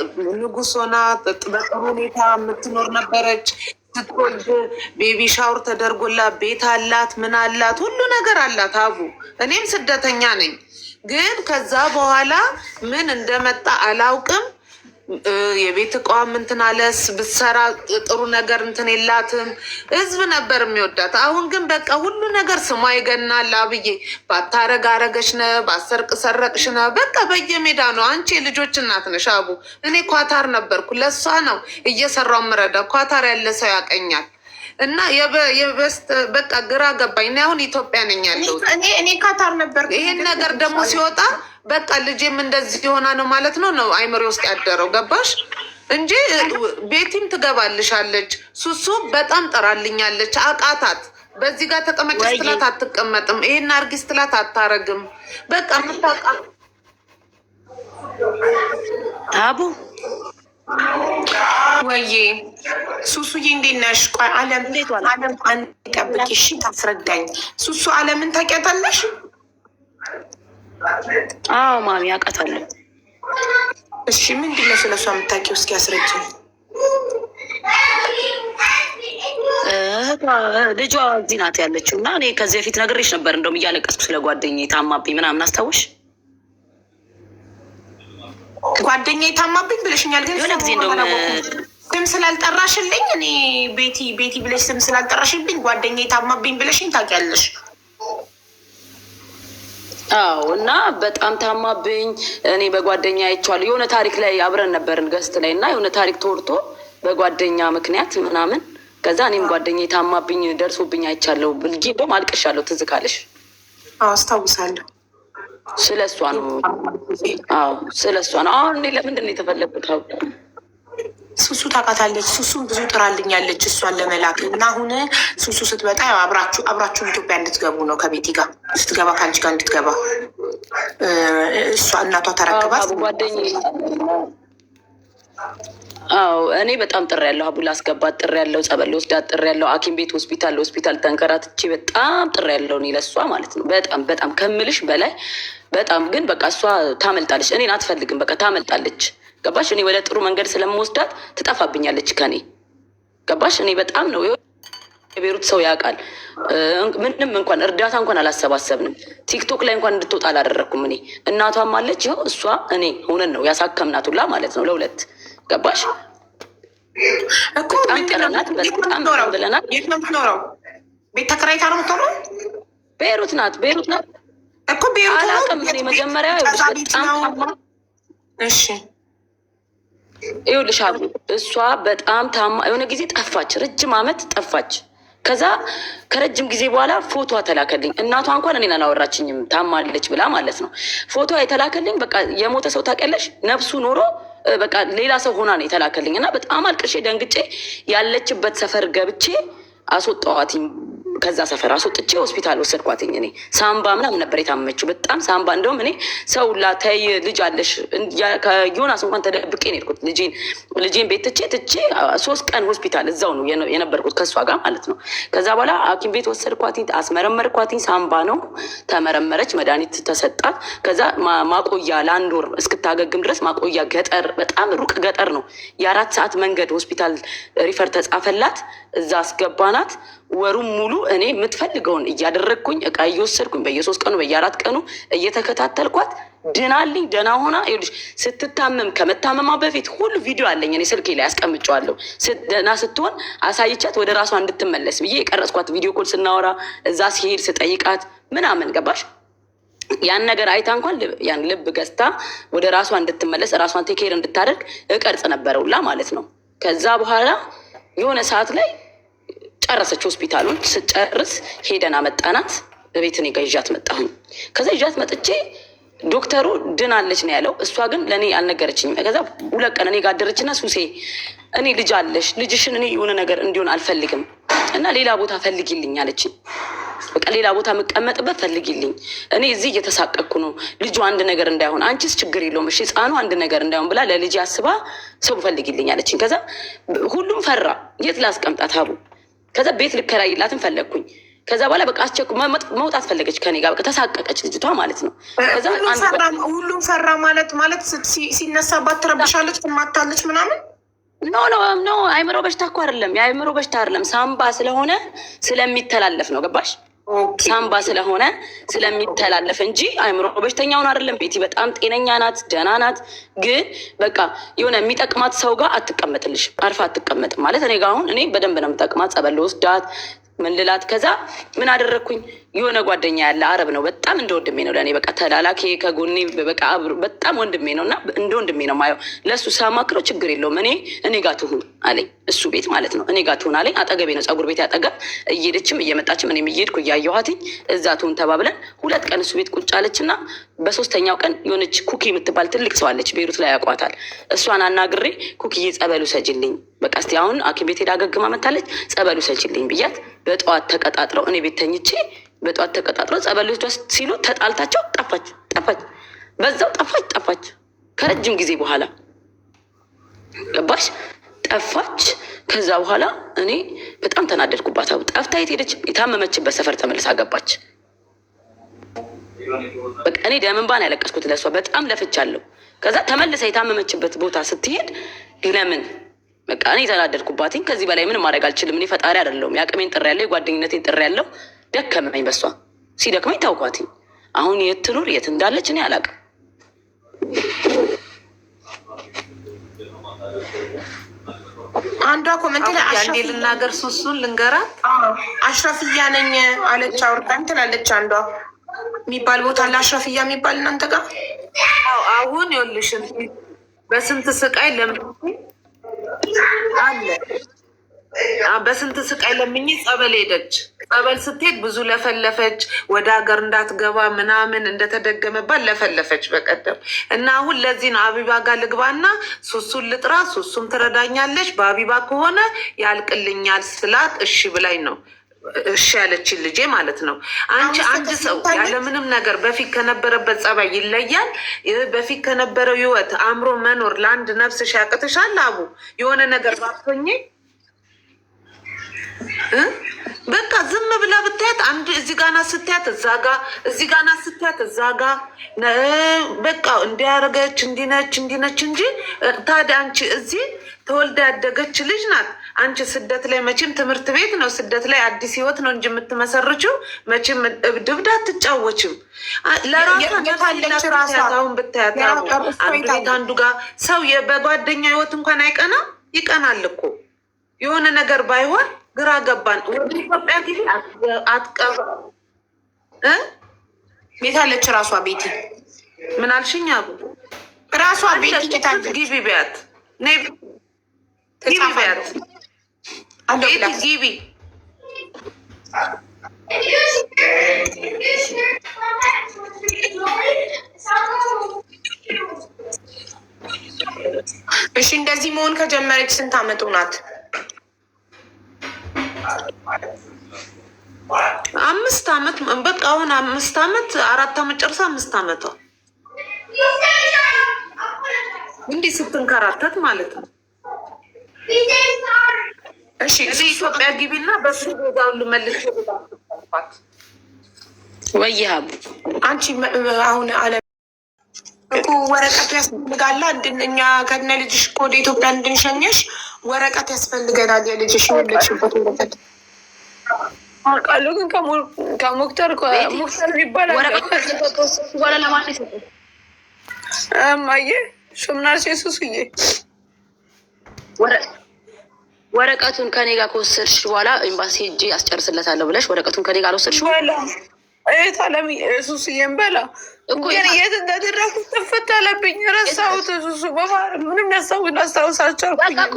ንጉስ ሆና በጥሩ ሁኔታ የምትኖር ነበረች። ስትወልድ ቤቢ ሻውር ተደርጎላት ቤት አላት፣ ምን አላት፣ ሁሉ ነገር አላት። አቡ እኔም ስደተኛ ነኝ፣ ግን ከዛ በኋላ ምን እንደመጣ አላውቅም። የቤት እቃዋም እንትን አለስ ብትሰራ ጥሩ ነገር እንትን የላትም። ህዝብ ነበር የሚወዳት። አሁን ግን በቃ ሁሉ ነገር ስሟ ይገናል። አብዬ ባታረግ አረገሽ ነ፣ ባሰርቅ ሰረቅሽ ነ፣ በቃ በየሜዳ ነው። አንቺ የልጆች እናት ነሽ አቡ። እኔ ኳታር ነበርኩ፣ ለሷ ነው እየሰራው ምረዳ። ኳታር ያለ ሰው ያቀኛል። እና የበስት በቃ ግራ ገባኝ። እኔ አሁን ኢትዮጵያ ነኝ ያለሁት። እኔ ካታር ነበርኩ። ይሄን ነገር ደግሞ ሲወጣ በቃ ልጄም እንደዚህ የሆና ነው ማለት ነው አይምሬ ውስጥ ያደረው። ገባሽ? እንጂ ቤቲም ትገባልሻለች። ሱሱ በጣም ጠራልኛለች። አቃታት። በዚህ ጋር ተቀመጭ ስትላት አትቀመጥም። ይሄን አርጊ ስትላት አታረግም። በቃ ምታቃ አቡ ወይዬ ሱሱዬ እንዴት ነሽ? ቆይ አለም ጠብቂ እሺ፣ ታስረዳኝ። ሱሱ አለምን ታውቂያታለሽ? አዎ ማሚ አውቃታለሁ። እሺ ምንድን ነው ስለሷ የምታውቂው? እስኪ አስረጅኝ። ልጇ እዚህ ናት ያለችው እና እኔ ከዚህ በፊት ነግሬሽ ነበር፣ እንደውም እያለቀስኩ ስለ ጓደኛዬ ታማብኝ ምናምን አስታውሽ? ጓደኛዬ ታማብኝ ብለሽኛል። ግን የሆነ ጊዜ እንደውም ስም ስላልጠራሽልኝ እኔ ቤቲ ብለሽ ስም ስላልጠራሽልኝ ጓደኛዬ ታማብኝ ብለሽኝ ታውቂያለሽ? አዎ እና በጣም ታማብኝ። እኔ በጓደኛ አይቼዋለሁ። የሆነ ታሪክ ላይ አብረን ነበርን ገስት ላይ እና የሆነ ታሪክ ተወርቶ በጓደኛ ምክንያት ምናምን ከዛ እኔም ጓደኛ ታማብኝ ደርሶብኝ አይቻለሁ። ልጅ እንደውም አልቅሻለሁ። ትዝ ካለሽ? አዎ አስታውሳለሁ። ስለ እሷ ነው። አዎ ስለ እሷ ነው። አሁን እኔ ለምንድን ነው የተፈለግኩት? ሱሱ ታውቃታለች። ሱሱን ብዙ ጥራልኛለች እሷን ለመላክ እና አሁን ሱሱ ስትመጣ አብራችሁን ኢትዮጵያ እንድትገቡ ነው። ከቤቲ ጋር ስትገባ ከአንቺ ጋር እንድትገባ እሷ እናቷ ተረክባት ጓደኛዬ። አዎ እኔ በጣም ጥሪ ያለው አቡ ላስገባት ጥሪ ያለው ጸበል ወስዳት ጥሪ ያለው ሐኪም ቤት ሆስፒታል ተንከራትቼ በጣም ጥሪ ያለው እኔ ለእሷ ማለት ነው። በጣም ከምልሽ በላይ በጣም ግን በቃ እሷ ታመልጣለች። እኔን አትፈልግም። በቃ ታመልጣለች። ገባሽ? እኔ ወደ ጥሩ መንገድ ስለምወስዳት ትጠፋብኛለች ከኔ። ገባሽ? እኔ በጣም ነው የቤሩት ሰው ያውቃል። ምንም እንኳን እርዳታ እንኳን አላሰባሰብንም። ቲክቶክ ላይ እንኳን እንድትወጣ አላደረግኩም። እኔ እናቷም አለች። ይኸው እሷ እኔ ሆነን ነው ያሳከምናት ሁላ ማለት ነው ለሁለት። ገባሽ? በጣም ቀለናት። በጣም ብለናት። የት ነው የምትኖረው? ቤት ተከራይታ ነው የምትኖረው? ቤሩት ናት እኮ ቤሩት። አላውቅም እኔ መጀመሪያ በጣም እሺ ይኸውልሽ አቡ እሷ በጣም ታማ የሆነ ጊዜ ጠፋች። ረጅም ዓመት ጠፋች። ከዛ ከረጅም ጊዜ በኋላ ፎቶ ተላከልኝ። እናቷ እንኳን እኔን አላወራችኝም ታማለች ብላ ማለት ነው። ፎቶ የተላከልኝ በቃ የሞተ ሰው ታውቂያለሽ፣ ነፍሱ ኖሮ በቃ ሌላ ሰው ሆና ነው የተላከልኝ። እና በጣም አልቅሼ ደንግጬ ያለችበት ሰፈር ገብቼ አስወጣዋትኝ። ከዛ ሰፈር አስወጥቼ ሆስፒታል ወሰድኳትኝ። እኔ ሳምባ ምናምን ነበር የታመመችው በጣም ሳምባ። እንደውም እኔ ሰው ላተይ ልጅ አለሽ ከዮናስ እንኳን ተደብቄ ነው የሄድኩት። ልጄን ቤት ትቼ 3 ቀን ሆስፒታል እዛው ነው የነበርኩት ከእሷ ጋር ማለት ነው። ከዛ በኋላ ሐኪም ቤት ወሰድኳትኝ፣ አስመረመርኳትኝ። ሳምባ ነው ተመረመረች፣ መድኃኒት ተሰጣት። ከዛ ማቆያ ለ1 ወር እስክታገግም ድረስ ማቆያ ገጠር፣ በጣም ሩቅ ገጠር ነው። የ4 ሰዓት መንገድ ሆስፒታል ሪፈር ተጻፈላት። እዛ አስገባናት። ወሩም ሙሉ እኔ የምትፈልገውን እያደረግኩኝ እቃ እየወሰድኩኝ በየ3 ቀኑ በየ4 ቀኑ እየተከታተልኳት ድናልኝ ደህና ሆና ይኸውልሽ ስትታመም ከመታመማ በፊት ሁሉ ቪዲዮ አለኝ እኔ ስልኬ ላይ አስቀምጨዋለሁ። ደህና ስትሆን አሳይቻት ወደ ራሷ እንድትመለስ ብዬ የቀረጽኳት ቪዲዮ ኮል ስናወራ እዛ ሲሄድ ስጠይቃት ምናምን ገባሽ? ያን ነገር አይታ እንኳን ያን ልብ ገዝታ ወደ ራሷ እንድትመለስ ራሷን ቴኬር እንድታደርግ እቀርጽ ነበረውላ ማለት ነው። ከዛ በኋላ የሆነ ሰዓት ላይ ጨረሰች። ሆስፒታሉን ስጨርስ ሄደን አመጣናት። በቤት እኔ ጋር ይዣት መጣሁኝ። ከዛ ይዣት መጥቼ ዶክተሩ ድናለች ነው ያለው። እሷ ግን ለእኔ አልነገረችኝም። ከዛ 2 ቀን እኔ ጋር አደረችና ሱሴ እኔ ልጅ አለሽ፣ ልጅሽን እኔ የሆነ ነገር እንዲሆን አልፈልግም እና ሌላ ቦታ ፈልጊልኝ አለችኝ። በቃ ሌላ ቦታ የምቀመጥበት ፈልጊልኝ፣ እኔ እዚህ እየተሳቀቅኩ ነው፣ ልጁ አንድ ነገር እንዳይሆን፣ አንቺስ ችግር የለውም እሺ፣ ህፃኑ አንድ ነገር እንዳይሆን ብላ ለልጅ አስባ ሰው ፈልጊልኝ አለችኝ። ከዛ ሁሉም ፈራ። የት ላስቀምጣት አቡ? ከዛ ቤት ልከራይላትን ፈለግኩኝ። ከዛ በኋላ በቃ መውጣት ፈለገች ከኔ ጋር በቃ ተሳቀቀች ልጅቷ ማለት ነው። ከዛ ሁሉም ፈራ ማለት ሲነሳባት ትረብሻለች፣ ትማታለች ምናምን። ኖ አይምሮ በሽታ እኮ አይደለም፣ የአይምሮ በሽታ አይደለም። ሳምባ ስለሆነ ስለሚተላለፍ ነው ገባሽ? ሳምባ ስለሆነ ስለሚተላለፍ እንጂ አይምሮ በሽተኛውን አይደለም። ቤቲ በጣም ጤነኛ ናት፣ ደህና ናት። ግን በቃ የሆነ የሚጠቅማት ሰው ጋር አትቀመጥልሽ፣ አርፋ አትቀመጥም ማለት እኔ ጋር አሁን እኔ በደንብ ነው የምጠቅማት። ጸበል ወስዳት ምን ልላት። ከዛ ምን አደረግኩኝ? የሆነ ጓደኛ ያለ አረብ ነው። በጣም እንደ ወንድሜ ነው ለእኔ በቃ ተላላኬ ከጎኔ በቃ በጣም ወንድሜ ነው እና እንደ ወንድሜ ነው ማየው። ለእሱ ሳማክረው ችግር የለውም እኔ ጋር ትሁን አለኝ። እሱ ቤት ማለት ነው እኔ ጋር ትሁን አለኝ። አጠገቤ ነው ፀጉር ቤት ያጠገብ እየሄደችም እየመጣችም እኔም እየሄድኩ እያየኋትኝ እዛ ትሁን ተባብለን 2 ቀን እሱ ቤት ቁጭ አለች እና በ3ኛው ቀን የሆነች ኩኪ የምትባል ትልቅ ሰው አለች፣ ቤሩት ላይ ያውቋታል። እሷን አናግሬ ኩኪዬ ጸበሉ ሰጅልኝ በቃ እስኪ አሁን ሐኪም ቤት ሄዳ አገግማ መታለች ጸበሉ ሰጅልኝ ብያት በጠዋት ተቀጣጥረው እኔ ቤት ተኝቼ በጠዋት ተቀጣጥረው ጸበሉ ሲሉ ተጣልታቸው ጠፋች። በዛው ጠፋች ከረጅም ጊዜ በኋላ ገባሽ ጠፋች። ከዛ በኋላ እኔ በጣም ተናደድኩባት። ጠፍታ የት ሄደች? የታመመችበት ሰፈር ተመልሳ ገባች። በቃ እኔ ደም እንባን ያለቀስኩት ለሷ በጣም ለፍቻለሁ። ከዛ ተመልሳ የታመመችበት ቦታ ስትሄድ ለምን በቃ እኔ ተናደድኩባትኝ። ከዚህ በላይ ምንም ማድረግ አልችልም። እኔ ፈጣሪ አይደለሁም። የአቅሜን ጥሪ ያለው የጓደኝነቴን ጥሪ ያለው ደከመኝ። በሷ ሲደክመኝ ታውኳትኝ። አሁን የት ትኑር የት እንዳለች እኔ አላውቅም። አንዷ ኮመንት ላይ አንዴ ልናገር ሱሱን ልንገራት አሽረፍያ ነኝ አለች አውርታኝ ትላለች። አንዷ የሚባል ቦታ አለ አሽረፍያ የሚባል እናንተ ጋር አሁን ይኸውልሽ በስንት ስቃይ አለ በስንት ስቃይ ለምኝ ጸበል ሄደች። ጸበል ስትሄድ ብዙ ለፈለፈች፣ ወደ ሀገር እንዳትገባ ምናምን እንደተደገመባት ለፈለፈች በቀደም እና አሁን ለዚህ ነው አቢባ ጋር ልግባና ሱሱን ልጥራ፣ ሱሱም ትረዳኛለች፣ በአቢባ ከሆነ ያልቅልኛል ስላት እሺ ብላኝ ነው እሺ ያለችን ልጄ ማለት ነው። አንድ ሰው ያለምንም ነገር በፊት ከነበረበት ጸባይ ይለያል። በፊት ከነበረው ህይወት አእምሮ መኖር ለአንድ ነፍስሽ ያቅትሻል። አቡ የሆነ ነገር ባትሆኚ በቃ ዝም ብላ ብታያት አንድ እዚህ ጋና ስትያት እዛ ጋ እዚህ ጋና ስትያት እዛ ጋ በቃ እንዲያደርገች እንዲነች እንጂ ታዲያ አንቺ እዚህ ተወልዳ ያደገች ልጅ ናት። አንቺ ስደት ላይ መቼም ትምህርት ቤት ነው፣ ስደት ላይ አዲስ ህይወት ነው እንጂ የምትመሰርችው መቼም እብድብድ አትጫወችም። ለራሳሁን ብታያት አንዱ ቤት አንዱ ጋር ሰው በጓደኛ ህይወት እንኳን አይቀና ይቀናል እኮ የሆነ ነገር ባይሆን ግራ ገባን። ወደ ኢትዮጵያ ጊዜ አትቀባ ቤታለች ራሷ ቤቲ ምን አልሽኝ? አቡ ራሷ ቤቲ ቤታለች። ግቢ ቢያት ነይ ግቢ ቢያት ቤቲ ግቢ እሺ እንደዚህ መሆን ከጀመረች ስንት አመቱ ናት? 5 አመት በቃ አሁን 5 አመት 4 አመት ጨርሳ 5 አመቷ እንዲህ ስትንከራተት ማለት ነው። እሺ ኢትዮጵያ ግቢና በሱ ሁሉ መልስ ወይሃቡ አንቺ አሁን አለ እኮ ወረቀቱ ያስፈልጋል። እኛ ከነ ልጅሽ እኮ ወደ ኢትዮጵያ እንድንሸኘሽ ወረቀት ያስፈልገናል። የልጅሽ የወለድሽበት ወረቀት ቃሉ ግን ከሙክተር ይባላል። እማዬ ሹምናሴ ሱሱዬ ወረቀቱን ከኔ ጋር ከወሰድሽ በኋላ ኤምባሲ ሄጄ አስጨርስለታለሁ ብለሽ ወረቀቱን ከኔ ጋር ወሰድሽ ታለም ሱሱዬን በላ ግን የት እንደደረኩ ጥፍት አለብኝ። ረሳሁት። ሱሱ በማር ምንም ነሳሁን አስታውሳቸው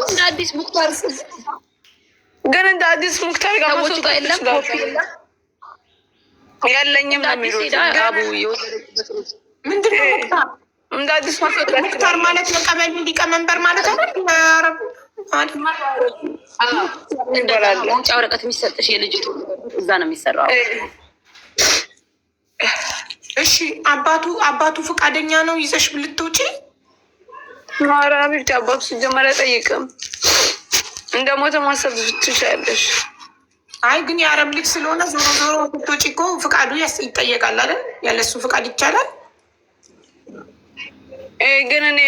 እንደ አዲስ ሙክታር ግን እንደ አዲስ ሙክታር ጋር ሰዎቹ ጋር የለም ያለኝም ነው የሚሉት። ምንድን ነው ሙክታር? እንደ አዲስ ሙክታር ማለት ለቀበሌ ሊቀመንበር ማለት አይደል? መውጫ ወረቀት የሚሰጥሽ የልጅቱ እዛ ነው የሚሰራው። እሺ አባቱ ፈቃደኛ ነው ይዘሽ ልትውጪ? ማራ ብቻ አባቱ ሲጀመር አይጠይቅም። እንደ ሞተ ማሰብ ትችያለሽ። አይ ግን የአረብ ልጅ ስለሆነ ዞሮ ልትውጪ እኮ ፈቃዱ ይጠየቃል አይደል? ያለሱ ፈቃድ ይቻላል። ግን እኔ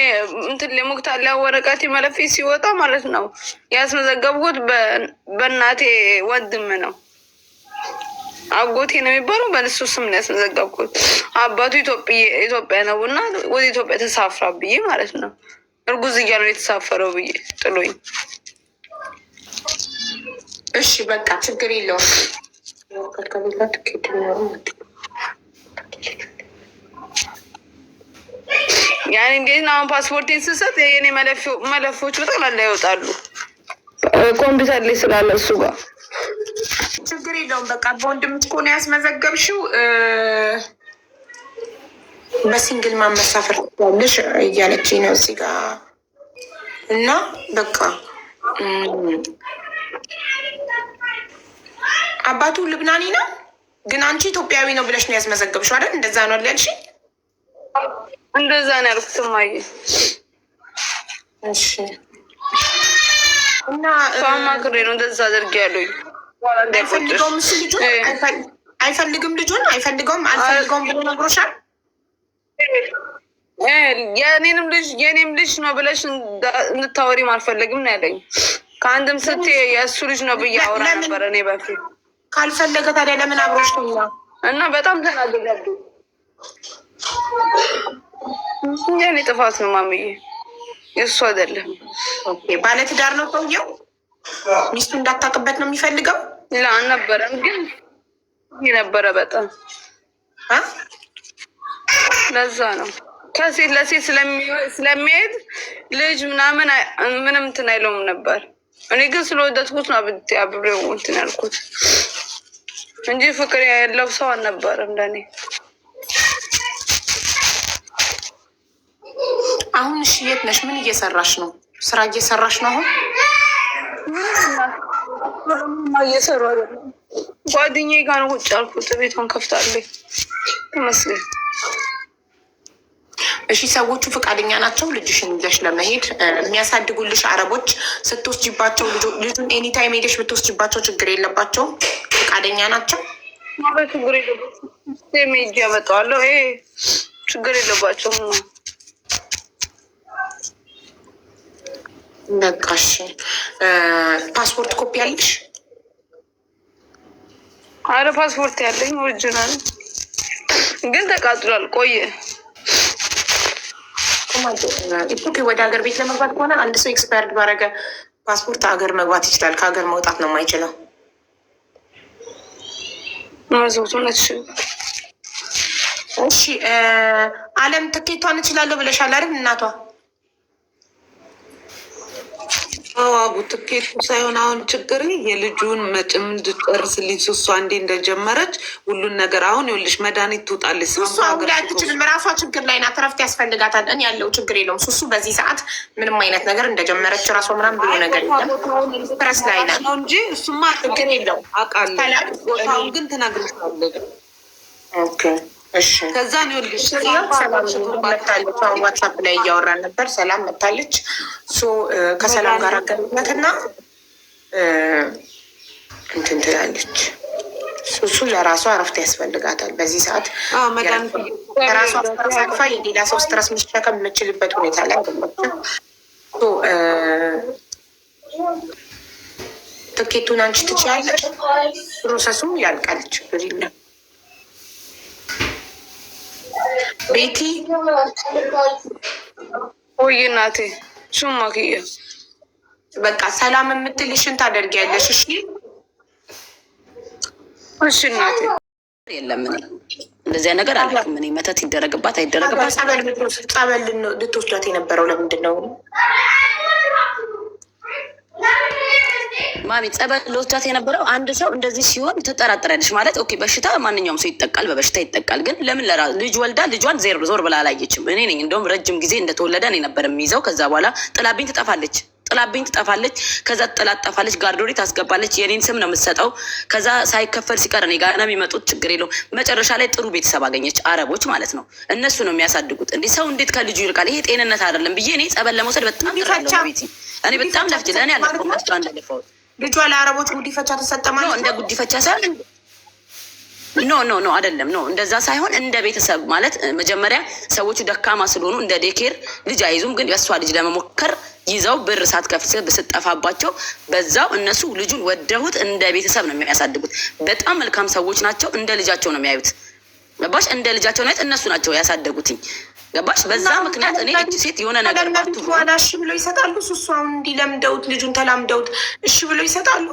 እንትን ለሙክታር ወረቀት መለፊ ሲወጣ ማለት ነው ያስመዘገብኩት በእናቴ ወንድም ነው። አጎቴ ነው የሚባለው። በእሱ ስም ነው ያስመዘገብኩት። አባቱ ኢትዮጵያ ነው እና ወደ ኢትዮጵያ ተሳፍራ ብዬ ማለት ነው። እርጉዝ እያለ ነው የተሳፈረው ብዬ ጥሎኝ። እሺ በቃ ችግር የለውም። ያን እንዴት ነው አሁን ፓስፖርቴን ስሰጥ የኔ መለፎች በጠቅላላ ይወጣሉ። ኮምፒውተር ላይ ስላለ እሱ ጋር ችግር የለውም። በቃ በወንድምት ከሆነ ያስመዘገብሽው በሲንግል ማመሳፈር ትችላለሽ እያለች ነው እዚህ ጋር እና በቃ አባቱ ልብናኒ ነው፣ ግን አንቺ ኢትዮጵያዊ ነው ብለሽ ነው ያስመዘገብሽው አይደል? እንደዛ ነው ያልሽ? እንደዛ ነው ያልኩት። ማየ እሺ። እና ማክሬ ነው እንደዛ አድርጌ ያለኝ። አይፈልገውም እሱ ልጁን አይፈልግም፣ ልጁን አይፈልገውም፣ አልፈልገውም ብሎ ነግሮሻል? የኔም ልጅ ነው ብለሽ እንድታወሪም አልፈለግም ነው ያለኝ። ከአንድም ስትይ የእሱ ልጅ ነው ብዬ አውራ ነበረ እኔ በፊት። ካልፈለገ ታዲያ ለምን አብሮሽ ነው? እና በጣም ተናግሬያለሁ። የኔ ጥፋት ነው ማምዬ፣ የእሱ አይደለም። ባለትዳር ነው ሰውየው? ሚስቱ እንዳታውቅበት ነው የሚፈልገው? ላ አልነበረም፣ ግን ነበረ በጣም ለዛ ነው ከሴት ለሴት ስለሚሄድ ልጅ ምናምን ምንም እንትን አይለውም ነበር። እኔ ግን ስለወደድኩት ነው አብሬው እንትን ያልኩት እንጂ ፍቅር ያለው ሰው አልነበረም ለእኔ። አሁን እሺ፣ የት ነሽ? ምን እየሰራሽ ነው? ስራ እየሰራሽ ነው አሁን? እየሰሩ አይደለም፣ ጓደኛዬ ጋር ነው ቁጭ ያልኩት። ቤቷን ከፍታለች ተመስገን። እሺ፣ ሰዎቹ ፈቃደኛ ናቸው ልጅሽን ይዘሽ ለመሄድ? የሚያሳድጉልሽ አረቦች ስትወስጂባቸው ልጁን ኤኒታይም ሄደሽ ብትወስጂባቸው ችግር የለባቸውም? ፈቃደኛ ናቸው? ችግር የለባቸውም። ሜጅ ያመጣዋለሁ። ይሄ ችግር የለባቸውም ነው። በቃሽ። ፓስፖርት ኮፒ አለሽ? አረ ፓስፖርት ያለኝ ኦሪጂናል ግን ተቃጥሏል። ቆየ ኢትዮጵያ ወደ ሀገር ቤት ለመግባት ከሆነ አንድ ሰው ኤክስፓየርድ ባረገ ፓስፖርት ሀገር መግባት ይችላል። ከሀገር መውጣት ነው የማይችለው። እሺ አለም ትኬቷን እችላለሁ ብለሻል አይደል እናቷ? አቡ ትኬቱ ሳይሆን አሁን ችግር የልጁን መጭም እንድጨርስልኝ ሱሱ አንዴ እንደጀመረች ሁሉን ነገር አሁን ይኸውልሽ መድኃኒት ትውጣለች። ሱሱ አሁን ላይ አትችልም። ራሷ ችግር ላይ ናት። እረፍት ያስፈልጋታል። እኔ ያለው ችግር የለውም። ሱሱ በዚህ ሰዓት ምንም አይነት ነገር እንደጀመረች ራሷ ምናምን ብሎ ነገር የለም። ስትረስ ላይ ናት ነው እንጂ እሱማ ችግር የለውም አውቃለሁ። ቦታውን ግን ትነግርሻለች። ኦኬ እሺ። ከዛ ነው ይኸውልሽ መታለች። ዋትሳፕ ላይ እያወራን ነበር። ሰላም መታለች። ከሰላም ጋር አገናኛትና እንትን ትላለች። ሱሱ ለራሷ እረፍት ያስፈልጋታል በዚህ ሰዓት። ራሷ ስትረስ አቅፋ የሌላ ሰው ስትረስ መሸከም የምችልበት ሁኔታ ላይ አይደለችም። ትኬቱን አንቺ ትችያለሽ። ፕሮሰሱም ያልቃል። ችግር የለም። ቤቲ ወይ እናቴ ሹማ ክያ በቃ ሰላም የምትልሽን ታደርጊያለሽ። እሺ እሺ እናቴ። የለም እንደዚያ ነገር አላውቅም። እኔ መተት ይደረግባት አይደረግባት። ጸበል ልትወስዳት የነበረው ለምንድን ነው? ማሚ ጸበል ልወስዳት የነበረው አንድ ሰው እንደዚህ ሲሆን ትጠራጠሪያለሽ ማለት ኦኬ። በሽታ ማንኛውም ሰው ይጠቃል፣ በበሽታ ይጠቃል። ግን ለምን ልጅ ወልዳ ልጇን ዞር ብላ አላየችም? እኔ ነኝ እንደውም ረጅም ጊዜ እንደተወለደ እኔ ነበር የሚይዘው። ከዛ በኋላ ጥላብኝ ትጠፋለች። ከዛ ጥላት ጠፋለች። ጋርዶሪ ታስገባለች። የኔን ስም ነው የምትሰጠው። ከዛ ሳይከፈል ሲቀር እኔ ጋር ነው የሚመጡት። ችግር የለውም። መጨረሻ ላይ ጥሩ ቤተሰብ አገኘች፣ አረቦች ማለት ነው። እነሱ ነው የሚያሳድጉት። እንዲህ ሰው እንዴት ከልጁ ይርቃል? ይሄ ጤንነት አይደለም ብዬ እኔ ጸበል ለመውሰድ በጣም ቤት እኔ በጣም ለፍጅ ለእኔ ያለፈው መስጫ እንደለፈው ልጇ ለአረቦች ጉዲፈቻ ተሰጠ ማለት ነው። እንደ ጉዲፈቻ ሳይሆን ኖ አይደለም። ኖ እንደዛ ሳይሆን እንደ ቤተሰብ ማለት መጀመሪያ ሰዎቹ ደካማ ስለሆኑ እንደ ዴኬር ልጅ አይዙም። ግን የእሷ ልጅ ለመሞከር ይዘው ብር ሳትከፍል ስጠፋባቸው በዛው እነሱ ልጁን ወደሁት እንደ ቤተሰብ ነው የሚያሳድጉት። በጣም መልካም ሰዎች ናቸው። እንደ ልጃቸው ነው የሚያዩት። ገባሽ? እንደ ልጃቸው ነው። እነሱ ናቸው ያሳደጉትኝ። ገባሽ? በዛ ምክንያት እኔ እቺ ሴት የሆነ ነገር ባትሆን እሺ ብለው ይሰጣሉ። ሱሱ አሁን እንዲለምደውት ልጁን ተላምደውት እሺ ብለው ይሰጣሉ።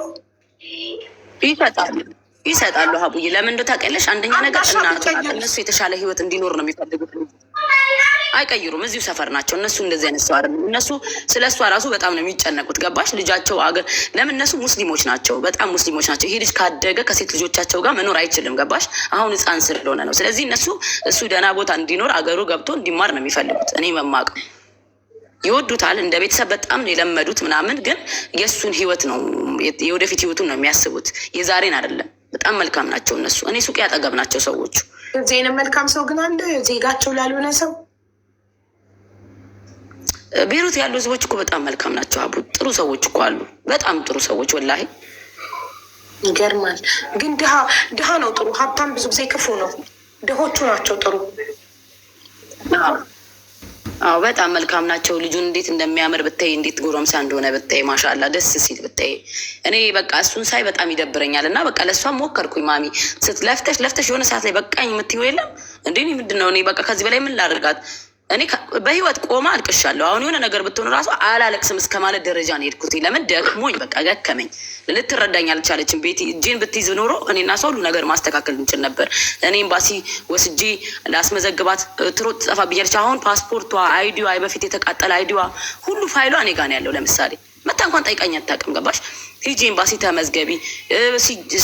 ይሰጣሉ። ሀቡዬ ለምን እንደው ታውቂያለሽ? አንደኛ ነገር እናት እነሱ የተሻለ ህይወት እንዲኖር ነው የሚፈልጉት። አይቀይሩም። እዚሁ ሰፈር ናቸው እነሱ። እንደዚህ አይነት ሰው አይደለም። እነሱ ስለ እሷ ራሱ በጣም ነው የሚጨነቁት። ገባሽ? ልጃቸው አገር ለምን እነሱ ሙስሊሞች ናቸው፣ በጣም ሙስሊሞች ናቸው። ይሄ ልጅ ካደገ ከሴት ልጆቻቸው ጋር መኖር አይችልም። ገባሽ? አሁን ህፃን ስለሆነ ነው። ስለዚህ እሱ ደህና ቦታ እንዲኖር አገሩ ገብቶ እንዲማር ነው የሚፈልጉት። እኔ መማቅ ይወዱታል። እንደ ቤተሰብ በጣም ነው የለመዱት ምናምን፣ ግን የእሱን ህይወት ነው የወደፊት ህይወቱን ነው የሚያስቡት፣ የዛሬን አይደለም። በጣም መልካም ናቸው እነሱ። እኔ ሱቅ ያጠገብ ናቸው ሰዎቹ። ዜና መልካም ሰው ግን አለ ዜጋቸው ላልሆነ ሰው። ቤሩት ያሉ ህዝቦች እኮ በጣም መልካም ናቸው። አቡ ጥሩ ሰዎች እኮ አሉ፣ በጣም ጥሩ ሰዎች ወላሂ። ይገርማል። ግን ድሃ ነው ጥሩ፣ ሀብታም ብዙ ጊዜ ክፉ ነው። ድሆቹ ናቸው ጥሩ። አዎ በጣም መልካም ናቸው። ልጁን እንዴት እንደሚያምር ብታይ፣ እንዴት ጎረምሳ እንደሆነ ብታይ፣ ማሻላ ደስ ሲል ብታይ። እኔ በቃ እሱን ሳይ በጣም ይደብረኛል። እና በቃ ለእሷም ሞከርኩኝ። ማሚ ለፍተሽ የሆነ ሰዓት ላይ በቃኝ የምትይው የለም እንዴ? ምንድን ነው? እኔ በቃ ከዚህ በላይ ምን ላደርጋት? እኔ በህይወት ቆማ አልቅሻለሁ። አሁን የሆነ ነገር ብትሆን ራሱ አላለቅስም እስከ ማለት ደረጃ ነው የሄድኩት። ለምን ደክሞኝ በቃ ደከመኝ። ልትረዳኝ አልቻለችም። ቤቲ እጄን ብትይዝ ኖሮ እኔና ሰው ሁሉ ነገር ማስተካከል እንችል ነበር። እኔ ኤምባሲ ወስጄ ላስመዘግባት ትሮጥ ትጠፋብኛለች። አሁን ፓስፖርቷ፣ አይዲዋ፣ በፊት የተቃጠለ አይዲዋ ሁሉ ፋይሏ እኔ ጋ ነው ያለው። ለምሳሌ መታ እንኳን ጠይቃኝ አታውቅም። ገባሽ? ሂጂ ኤምባሲ ተመዝገቢ።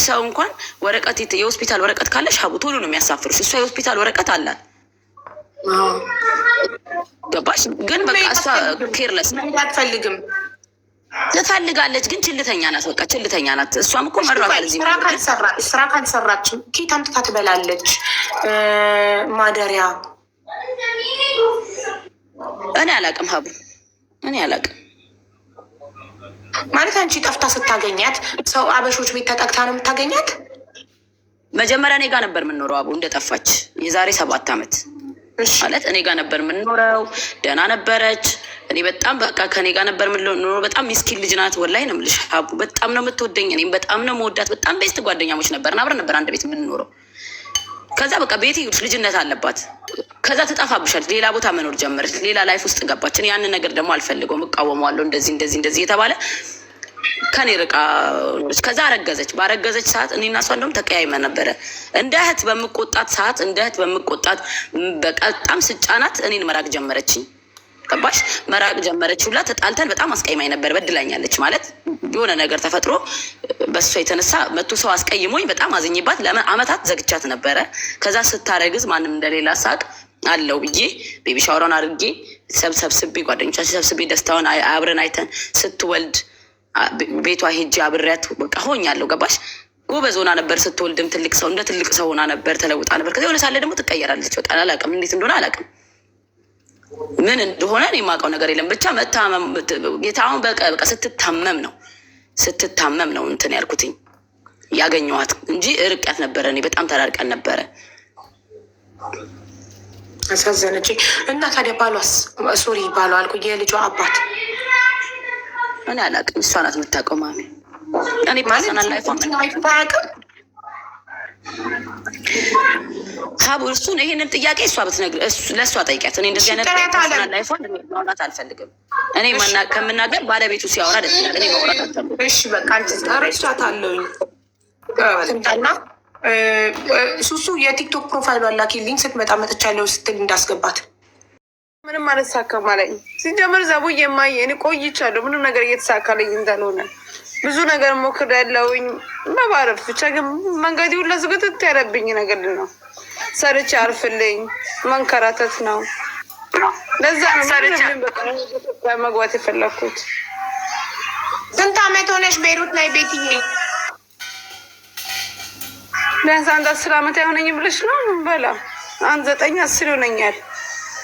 ሰው እንኳን ወረቀት የሆስፒታል ወረቀት ካለሽ ሀቡ ቶሎ ነው የሚያሳፍርሽ። እሷ የሆስፒታል ወረቀት አላት። ገባሽ? ግን በቃ እሷ ኬርለስ አትፈልግም። ትፈልጋለች ግን ችልተኛ ናት። በቃ ችልተኛ ናት። እሷም እኮ መሯታል። እዚህ ስራ ካልሰራች ኬት አምጥታ ትበላለች? ማደሪያ እኔ አላቅም ሀቡ፣ እኔ አላቅም ማለት አንቺ ጠፍታ ስታገኛት ሰው አበሾች ቤት ተጠቅታ ነው የምታገኛት? መጀመሪያ እኔ ጋር ነበር የምንኖረው አቡ እንደጠፋች የዛሬ 7 ዓመት ማለት እኔ ጋር ነበር የምንኖረው። ደህና ነበረች። እኔ በጣም በቃ ከኔ ጋር ነበር የምንኖረው። በጣም ሚስኪን ልጅ ናት ወላሂ ነው የምልሽ ሀቡ። በጣም ነው የምትወደኝ፣ እኔም በጣም ነው መወዳት። በጣም ቤስት ጓደኛሞች ነበርን፣ አብረን ነበር አንድ ቤት የምንኖረው። ከዛ በቃ ቤት ልጅነት አለባት። ከዛ ትጠፋብሻለች፣ ሌላ ቦታ መኖር ጀመረች፣ ሌላ ላይፍ ውስጥ ገባች። እኔ ያንን ነገር ደግሞ አልፈልገውም፣ እቃወመዋለሁ። እንደዚህ የተባለ ከኔ ርቃ ከዛ አረገዘች። ባረገዘች ሰዓት እኔና እሷ እንደውም ተቀያይመን ነበረ። እንደ እህት በምቆጣት ሰዓት በጣም ስጫናት እኔን መራቅ ጀመረችኝ። ገባሽ? መራቅ ጀመረች ሁላ ተጣልተን በጣም አስቀይማኝ ነበር። በድላኛለች ማለት የሆነ ነገር ተፈጥሮ በእሷ የተነሳ መቶ ሰው አስቀይሞኝ በጣም አዝኝባት ለአመታት ዘግቻት ነበረ። ከዛ ስታረግዝ ማንም እንደሌላ ሳቅ አለው ብዬ ቤቢ ሻወሯን አድርጌ ሰብስቤ ጓደኞቻችን ሰብስቤ ደስታውን አብረን አይተን ስትወልድ ቤቷ ሄጄ አብሬያት በቃ ሆኛለሁ። ገባሽ? ጎበዝ ሆና ነበር ስትወልድም፣ ትልቅ ሰው እንደ ትልቅ ሰው ሆና ነበር፣ ተለውጣ ነበር። ከዚ የሆነ ሳለ ደግሞ ትቀየራለች። በቃ አላውቅም እንዴት እንደሆነ አላውቅም፣ ምን እንደሆነ እኔ የማውቀው ነገር የለም። ብቻ መታመም ጌታሁን በቃ ስትታመም ነው እንትን ያልኩትኝ ያገኘኋት እንጂ ርቀት ነበረ። እኔ በጣም ተራርቀን ነበረ። አሳዘነች። እና ታዲያ ባሏስ? ሶሪ ባሏ አልኩ፣ የልጇ አባት እኔ አላውቅም። እሷ ናት የምታውቀው ማሚ። እኔ ፐርሰናል ላይፍ ሀቡ እሱን ይሄንን ጥያቄ እሷ ብትነግር ለእሷ ጠይቂያት። እኔ እንደዚህ አይነት ፐርሰናል ላይፍ ማውራት አልፈልግም። እኔ ከምናገር ባለቤቱ ሲያወራ ደስ ይላል። እኔ ማውራት አልፈልግም። እሺ በቃ ረሻታለሁኝ። ሱሱ የቲክቶክ ፕሮፋይሉ አላኪልኝ፣ ስትመጣ መጥቻለሁ ስትል እንዳስገባት ምንም አልተሳካም አለኝ። ሲጀምር ዛቡዬ የማየ እኔ ቆይቻለሁ ምንም ነገር እየተሳካለኝ እንዳልሆነ ብዙ ነገር ሞክሬያለሁኝ መባረፍ ብቻ ግን መንገዲ ሁላ ዝግትት ያለብኝ ነገር ነው። ሰርቼ አርፍልኝ መንከራተት ነው። ለዛ ነው መግባት የፈለኩት። ስንት አመት ሆነሽ ቤይሩት ላይ ቤትዬ? ቢያንስ 10 አመት አይሆነኝ ብለሽ ነው በላ 9 10 ይሆነኛል።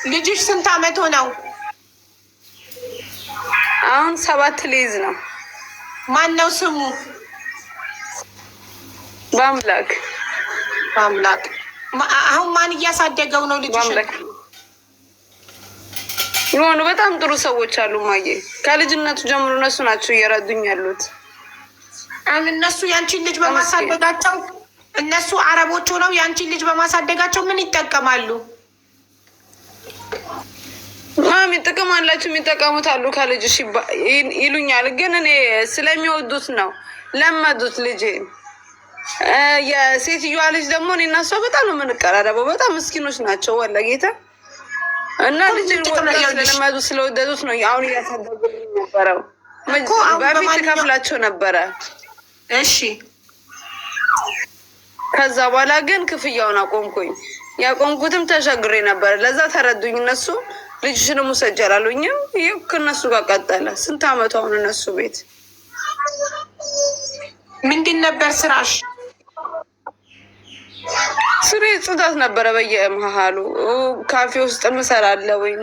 ልጅሽ ስንት አመት ሆነው? አሁን 7 ሊይዝ ነው። ማን ነው ስሙ? በአምላክ አሁን ማን እያሳደገው ነው ልጅሽ? የሆኑ በጣም ጥሩ ሰዎች አሉ ማየ። ከልጅነቱ ጀምሮ እነሱ ናቸው እየረዱኝ ያሉት። እነሱ ያንቺን ልጅ በማሳደጋቸው እነሱ አረቦች ሆነው ያንቺን ልጅ በማሳደጋቸው ምን ይጠቀማሉ? ማሚ ጥቅም አላቸው፣ የሚጠቀሙት አሉ ከልጅሽ ይሉኛል። ግን እኔ ስለሚወዱት ነው ለመዱት ልጄ የሴትዮዋ ልጅ ደግሞ እኔ እና እሷ በጣም ነው የምንቀራረበው። በጣም ምስኪኖች ናቸው ወላ ጌታ እና ልጅ ስለለመዱ ስለወደዱት ነው አሁን እያሳደጉ ነበረው። በፊት ከፍላቸው ነበረ። እሺ ከዛ በኋላ ግን ክፍያውን አቆምኩኝ። ያቆምኩትም ተሸግሬ ነበረ። ለዛ ተረዱኝ እነሱ። ልጅሽንም ውሰጂ አላሉኝም። ይኸው ከእነሱ ጋር ቀጠለ። ስንት አመቱ አሁን እነሱ ቤት። ምንድን ነበር ስራሽ? ስሬ ጽዳት ነበረ። በየመሀሉ ካፌ ውስጥ ምሰራለሁኝ።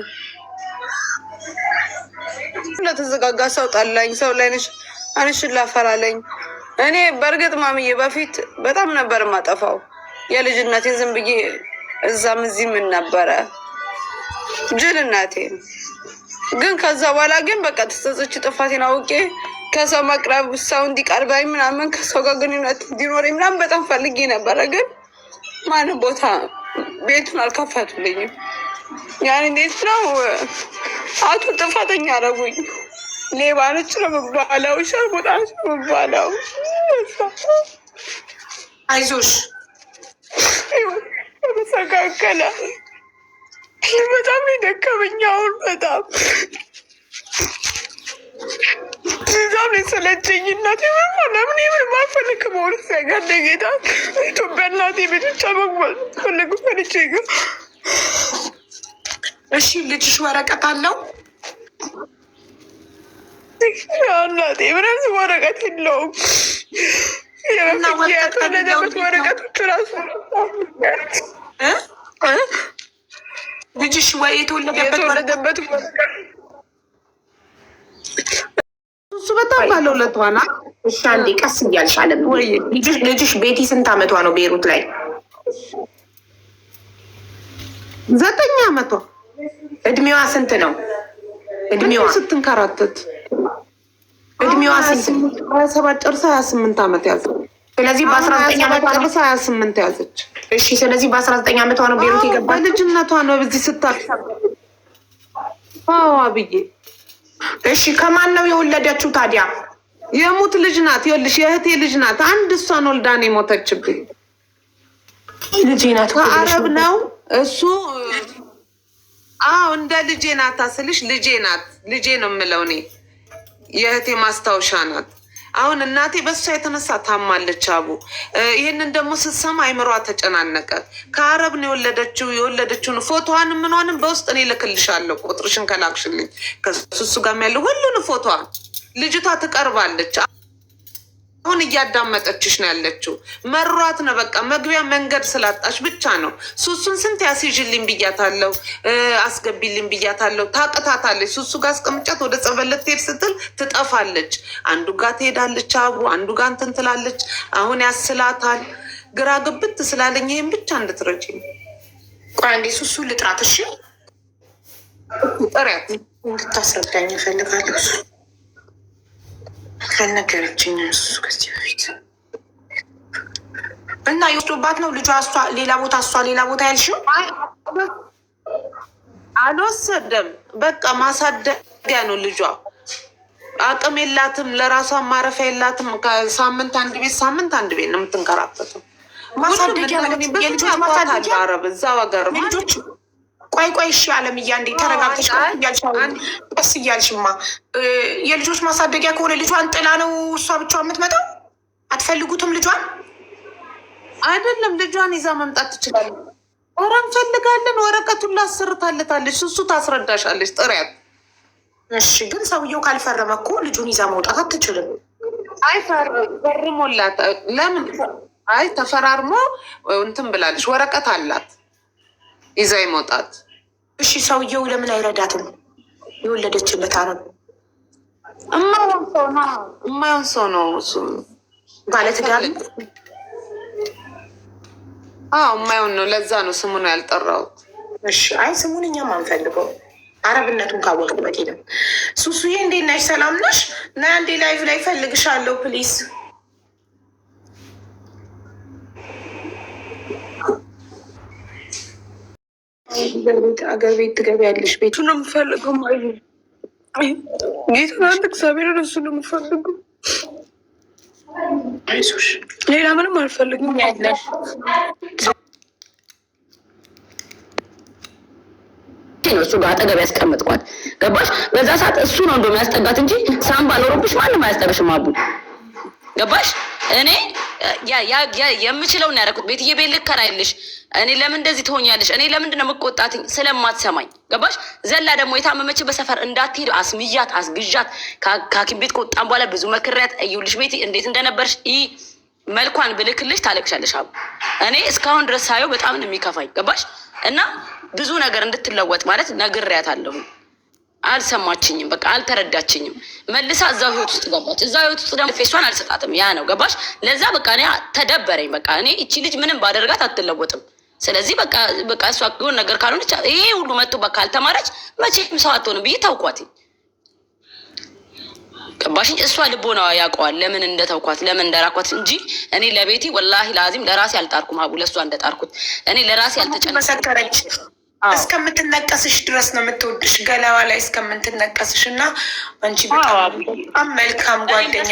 ለተዘጋጋ ሰው ጠላኝ። ሰው ላይ አንሽላ ፈራለኝ። እኔ በእርግጥ ማምዬ በፊት በጣም ነበር የማጠፋው የልጅነቴን ዝም ብዬ እዛም እዚህ ምን ነበረ ጅልናቴ። ግን ከዛ በኋላ ግን በቃ ተጸጽቼ ጥፋቴን አውቄ ከሰው መቅረብ ሰው እንዲቀርበኝ ምናምን ከሰው ጋር ግንኙነት እንዲኖረኝ ምናምን በጣም ፈልጌ ነበረ። ግን ማንም ቦታ ቤቱን አልከፈቱልኝም። ያን እንዴት ነው አቶ ጥፋተኛ አረጉኝ። ሌባ ነች ነው የምባለው፣ ሸርሙጣ ነች ነው የምባለው። አይዞሽ ተስተካከለ። በጣም የደከመኝ አሁን በጣም እዛም የሰለቸኝ እናቴ ለምን ምንም አልፈልግም። ሆነ ሲያጋደ ጌታ ኢትዮጵያ እናቴ ቤት ብቻ መግባት ፈለጉ ፈልቼ ግን እሺ ልጅሽ ወረቀት አለው? እናቴ ምንም ወረቀት የለውም። የተወለደበት ወረቀቶቹ ራሱ ልጅሽ ወይ የተወለደበት እሱ በጣም ባለውለቷ ናት። እሺ አንዴ ቀስ እያልሽ አለም። ልጅሽ ቤቲ ስንት አመቷ ነው ቤሩት ላይ? 9 አመቷ። እድሜዋ ስንት ነው? እድሜዋ ስትንከራተት እድሜዋ ስንት? 27 ጨርሳ 28 አመት ያዘ። ስለዚህ በ19 አመቷ ጨርሳ 28 ያዘች። እሺ ስለዚህ በ19 አመቷ ነው ቤሩት የገባች። በልጅነቷ ነው በዚህ ስታሳብ። አብዬ እሺ ከማን ነው የወለደችው ታዲያ? የሙት ልጅ ናት። ይኸውልሽ የእህቴ ልጅ ናት። አንድ እሷን ወልዳ ነው የሞተችብኝ። ልጄ ናት። ከአረብ ነው እሱ። አዎ እንደ ልጄ ናት ስልሽ ልጄ ናት። ልጄ ነው የምለው እኔ። የእህቴ ማስታወሻ ናት። አሁን እናቴ በሷ የተነሳ ታማለች። አቡ ይህንን ደግሞ ስትሰማ አይምሯ ተጨናነቀ። ከአረብ ነው የወለደችውን ፎቶዋን ምኗንም በውስጥ እኔ ልክልሻለሁ፣ ቁጥርሽን ከላክሽልኝ ከሱሱ ጋር ያለው ሁሉን ፎቶዋን። ልጅቷ ትቀርባለች። አሁን እያዳመጠችሽ ነው ያለችው። መሯት ነው በቃ መግቢያ መንገድ ስላጣች ብቻ ነው። ሱሱን ስንት ያስይዥልኝ ብያታለሁ፣ አስገቢልኝ ብያታለሁ። ታቅታታለች። ሱሱ ጋር አስቀምጫት ወደ ጸበል ልትሄድ ስትል ትጠፋለች። አንዱ ጋር ትሄዳለች አብሮ፣ አንዱ ጋር እንትን ትላለች። አሁን ያስላታል። ግራ ግብት ስላለኝ ይሄን ብቻ እንድትረጪ። ቆይ አንዴ ሱሱ ልጥራት። እሺ ጥሪያት እንድታስረዳኝ እፈልጋለሁ። ከነገረችኝ እሱ ከዚህ በፊት እና የወስዶባት ነው ልጇ። እሷ ሌላ ቦታ እሷ ሌላ ቦታ ያልሽው? አልወሰደም። በቃ ማሳደጊያ ነው ልጇ። አቅም የላትም፣ ለራሷ ማረፊያ የላትም። ከሳምንት አንድ ቤት ነው የምትንከራተተው። ማሳደጊያ አረብ እዛው ሀገር ልጆች። ቆይ እሺ አለምዬ አንዴ ተረጋግተሽ ቀስ እያልሽማ። የልጆች ማሳደጊያ ከሆነ ልጇን ጥላ ነው እሷ ብቻዋን የምትመጣው? አትፈልጉትም ልጇን? አይደለም ልጇን ይዛ መምጣት ትችላለች። ኧረ እንፈልጋለን። ወረቀቱን ላሰርታለታለች። እሱ ታስረዳሻለች። ጥሪያት። እሺ ግን ሰውየው ካልፈረመ እኮ ልጁን ይዛ መውጣት አትችልም። አይ ፈርሞላት። ለምን? አይ ተፈራርሞ እንትን ብላለች። ወረቀት አላት ይዛ መውጣት። እሺ ሰውየው ለምን አይረዳትም? የወለደችበት አረብ እማይሆን ሰው ነው እሱ። ባለትዳር? አዎ እማይሆን ነው። ለዛ ነው ስሙን ያልጠራሁት። እሺ አይ ስሙን እኛም አንፈልገው፣ አረብነቱን ካወቅን በቂ ነው። ሱሱዬ እንዴት ነሽ? ሰላም ነሽ? እና አንዴ ላይቭ ላይ ፈልግሻለሁ ፕሊዝ። አገር ቤት ትገቢያለሽ? ቤቱ ነው የምፈልገው። ጌታ አንድ እግዚአብሔር እሱ ነው የምፈልገው። አይዞሽ፣ ሌላ ምንም አልፈልግም። ያለሽ እሱ ጋር አጠገብ ያስቀምጥኳት ገባሽ? በዛ ሰዓት እሱ ነው እንደውም ያስጠጋት እንጂ ሳምባ ኖሮብሽ ማንም አያስጠብሽም። አቡ ገባሽ? እኔ የምችለውን ያደረኩት ቤትዬ ቤት ልከራይልሽ እኔ ለምን እንደዚህ ትሆኛለሽ? እኔ ለምንድን ነው የምቆጣትኝ? ስለማትሰማኝ ገባሽ? ዘላ ደግሞ የታመመች በሰፈር እንዳትሄድ አስምያት አስግዣት ከሐኪም ቤት ከወጣን በኋላ ብዙ መክሪያት እዩልሽ ቤት እንዴት እንደነበርሽ መልኳን ብልክልሽ ታለቅሻለሽ። አቡ እኔ እስካሁን ድረስ ሳየው በጣም ነው የሚከፋኝ ገባሽ? እና ብዙ ነገር እንድትለወጥ ማለት ነግሬያታለሁ። አልሰማችኝም፣ በቃ አልተረዳችኝም። መልሳ እዛው ህይወት ውስጥ ገባች። እዛው ህይወት ውስጥ ደግሞ ፌሷን አልሰጣትም። ያ ነው ገባሽ? ለዛ በቃ እኔ ተደበረኝ። በቃ እኔ እቺ ልጅ ምንም ባደርጋት አትለወጥም። ስለዚህ በቃ እሷ የሆነ ነገር ካልሆነች ይሄ ሁሉ መጥቶ በቃ አልተማረች መቼም ሰው አትሆንም ብዬ ታውኳት። ገባሽኝ? እሷ ልቦናዋ ያውቀዋል ለምን እንደተውኳት ለምን እንደራኳት እንጂ እኔ ለቤቲ ወላሂ ላዚም ለራሴ አልጣርኩም። አቡ ለእሷ እንደጣርኩት እኔ ለራሴ መሰከረች። እስከምትነቀስሽ ድረስ ነው የምትወድሽ ገላዋ ላይ እስከምትነቀስሽ እና አንቺ በጣም መልካም ጓደኛ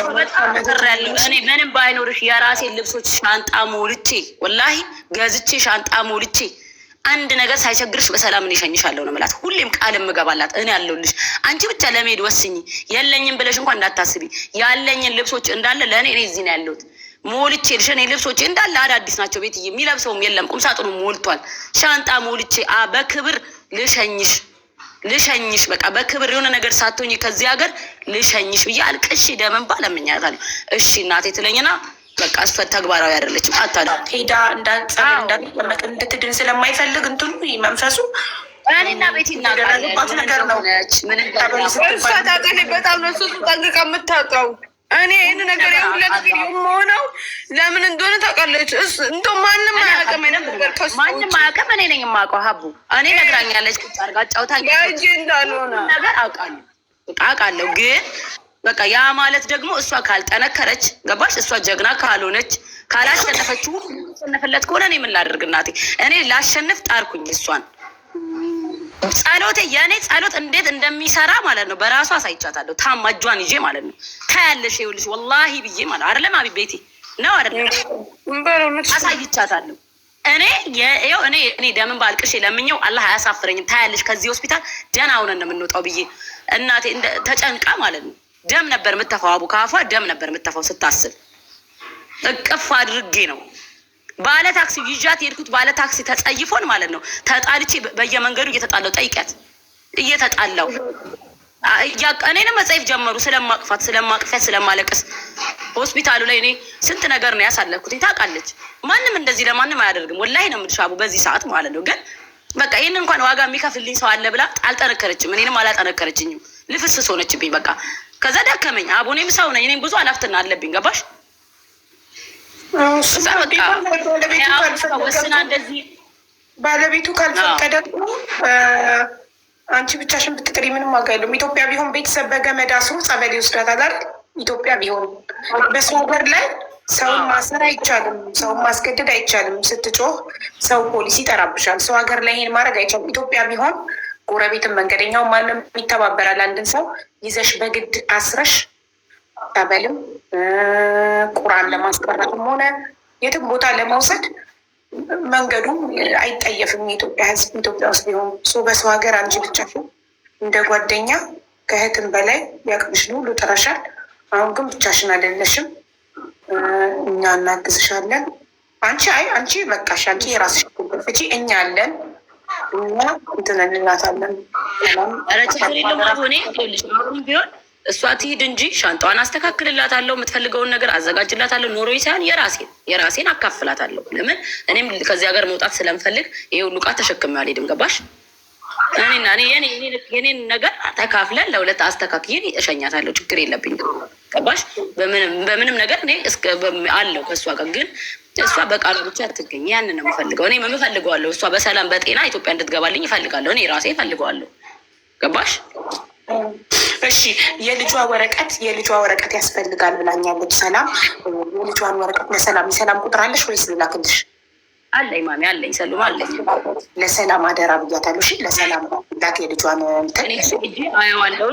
ያለው እኔ ምንም ባይኖርሽ የራሴን ልብሶች ሻንጣ ሞልቼ ወላሂ ገዝቼ ሻንጣ ሞልቼ አንድ ነገር ሳይቸግርሽ በሰላም እኔ እሸኝሻለሁ ነው የምላት። ሁሌም ቃል የምገባላት እኔ ያለሁልሽ። አንቺ ብቻ ለመሄድ ወስኝ። የለኝም ብለሽ እንኳን እንዳታስቢ። ያለኝን ልብሶች እንዳለ ለእኔ እዚህ ነው ያለሁት ሞልቼ ልሽ እኔ ልብሶቼ እንዳለ አዳዲስ ናቸው። ቤት የሚለብሰውም የለም ቁምሳጥኑ ሞልቷል። ሻንጣ ሞልቼ በክብር ልሸኝሽ በቃ በክብር የሆነ ነገር ሳትሆኝ ከዚህ ሀገር ልሸኝሽ ብዬ አልቅሽ ደመንባ ለምኛታለሁ። እሺ እናቴ ትለኝና በቃ እሷ ተግባራዊ አይደለችም። ሄዳ እንዳትጠመቅ እንድትድን ስለማይፈልግ እንትኑ መንፈሱ እኔና ቤት ይናገራለባት ነገር ነው። እሷ ታውቃለች በጣም ነው እሱ ጠንቅቃ የምታውቀው። እኔ ይህን ነገር የሁለት የምሆነው ለምን እንደሆነ ታውቃለች። እንደ ማንም አያውቅም ማንም አያውቅም። እኔ ነኝ የማውቀው። ሀቡ እኔ ነግራኛለች። ቁጫርጋ ጫውታለች እንዳልሆነ ነገር አውቃለሁ ግን በቃ ያ ማለት ደግሞ እሷ ካልጠነከረች ገባሽ? እሷ ጀግና ካልሆነች ካላሸነፈችው ያሸነፈለት ከሆነ እኔ ምን ላደርግ እናቴ? እኔ ላሸንፍ ጣርኩኝ እሷን። ጸሎቴ የእኔ ጸሎት እንዴት እንደሚሰራ ማለት ነው በራሷ አሳይቻታለሁ። ታማ እጇን ይዤ ማለት ነው። ታያለሽ ይኸውልሽ ወላሂ ብዬ ማለት አይደለም አቢ ቤቴ ነው አይደለም አሳይቻታለሁ። እኔ ደምን ባልቅሽ ለምኘው አላህ አያሳፍረኝም። ታያለሽ ከዚህ ሆስፒታል ደህና ሆነን ነው የምንወጣው ብዬ እናቴ ተጨንቃ ማለት ነው። ደም ነበር የምተፋው። አቡ ካፏ ደም ነበር የምተፋው ስታስብ። እቅፍ አድርጌ ነው ባለ ታክሲ ይዣት የሄድኩት። ባለ ታክሲ ተጸይፎን ማለት ነው። ተጣልቼ በየመንገዱ እየተጣለው ጠይቂያት እየተጣላው እኔንም መጸይፍ ጀመሩ። ስለማቅፊያት ስለማለቅስ ሆስፒታሉ ላይ እኔ ስንት ነገር ነው ያሳለፍኩት ታውቃለች። ማንም እንደዚህ ለማንም አያደርግም ወላሂ ነው የምልሽ አቡ በዚህ ሰዓት ማለት ነው። ግን በቃ ይህን እንኳን ዋጋ የሚከፍልኝ ሰው አለ ብላ አልጠነከረችም። እኔንም አላጠነከረችኝም። ልፍስስ ሆነችብኝ በቃ። ከዛ ደከመኝ አቡ። እኔም ሰው ነኝ። እኔም ብዙ አላፍትና አለብኝ ገባሽ? ባለቤቱ ካልፈቀደ አንቺ ብቻሽን ብትጥሪ ምንም ዋጋ የለውም። ኢትዮጵያ ቢሆን ቤተሰብ በገመድ አስሮ ጸበል ይወስዳታል አይደል? ኢትዮጵያ ቢሆን በሰው ሀገር ላይ ሰውን ማሰር አይቻልም፣ ሰውን ማስገደድ አይቻልም። ስትጮህ ሰው ፖሊስ ይጠራብሻል። ሰው ሀገር ላይ ይሄን ማድረግ አይቻልም። ኢትዮጵያ ቢሆን ጎረቤትን መንገደኛው ማንም ይተባበራል። አንድን ሰው ይዘሽ በግድ አስረሽ ጸበልም ቁርአን ለማስቀረትም ሆነ የትም ቦታ ለመውሰድ መንገዱም አይጠየፍም። የኢትዮጵያ ሕዝብ ኢትዮጵያ ውስጥ ቢሆን በሰው ሀገር አንቺ ብቻሽን እንደ ጓደኛ ከእህትም በላይ ያቅምሽን ሁሉ ጥረሻል። አሁን ግን ብቻሽን አይደለሽም። እኛ እናግዝሻለን። አንቺ በቃሽ። አንቺ የራስሽ ፍቺ፣ እኛ አለን። እኛ እንትን እንላታለን። ኧረ ችግር የለውም አቡ። እኔ ቢሆን እሷ ትሂድ እንጂ ሻንጣዋን አስተካክልላታለሁ። የምትፈልገውን ነገር አዘጋጅላታለሁ። ኖሮ ሳይሆን የራሴን አካፍላታለሁ። ለምን እኔም ከዚህ ሀገር መውጣት ስለምፈልግ ይሄ ሁሉ ዕቃ ተሸክሜ አልሄድም ገባሽ? እኔና የኔን ነገር ተካፍለን ለሁለት አስተካክዬ እሸኛታለሁ። ችግር የለብኝም ገባሽ? በምንም ነገር እኔ አለው ከእሷ ጋር። ግን እሷ በቃሏ ብቻ አትገኝ። ያንን ነው የምፈልገው። እኔ የምፈልገዋለሁ እሷ በሰላም በጤና ኢትዮጵያ እንድትገባልኝ ይፈልጋለሁ። እኔ ራሴ ይፈልገዋለሁ ገባሽ? እሺ የልጇ ወረቀት ያስፈልጋል ብላኛለች ሰላም። የልጇን ወረቀት ለሰላም የሰላም ቁጥር አለሽ ወይስ ልላክልሽ? አለኝ ማሚ አለኝ፣ ሰሉም አለኝ። ለሰላም አደራ ብያታለሁ። እሺ ለሰላም ላክ የልጇን እኔ አየዋለሁ።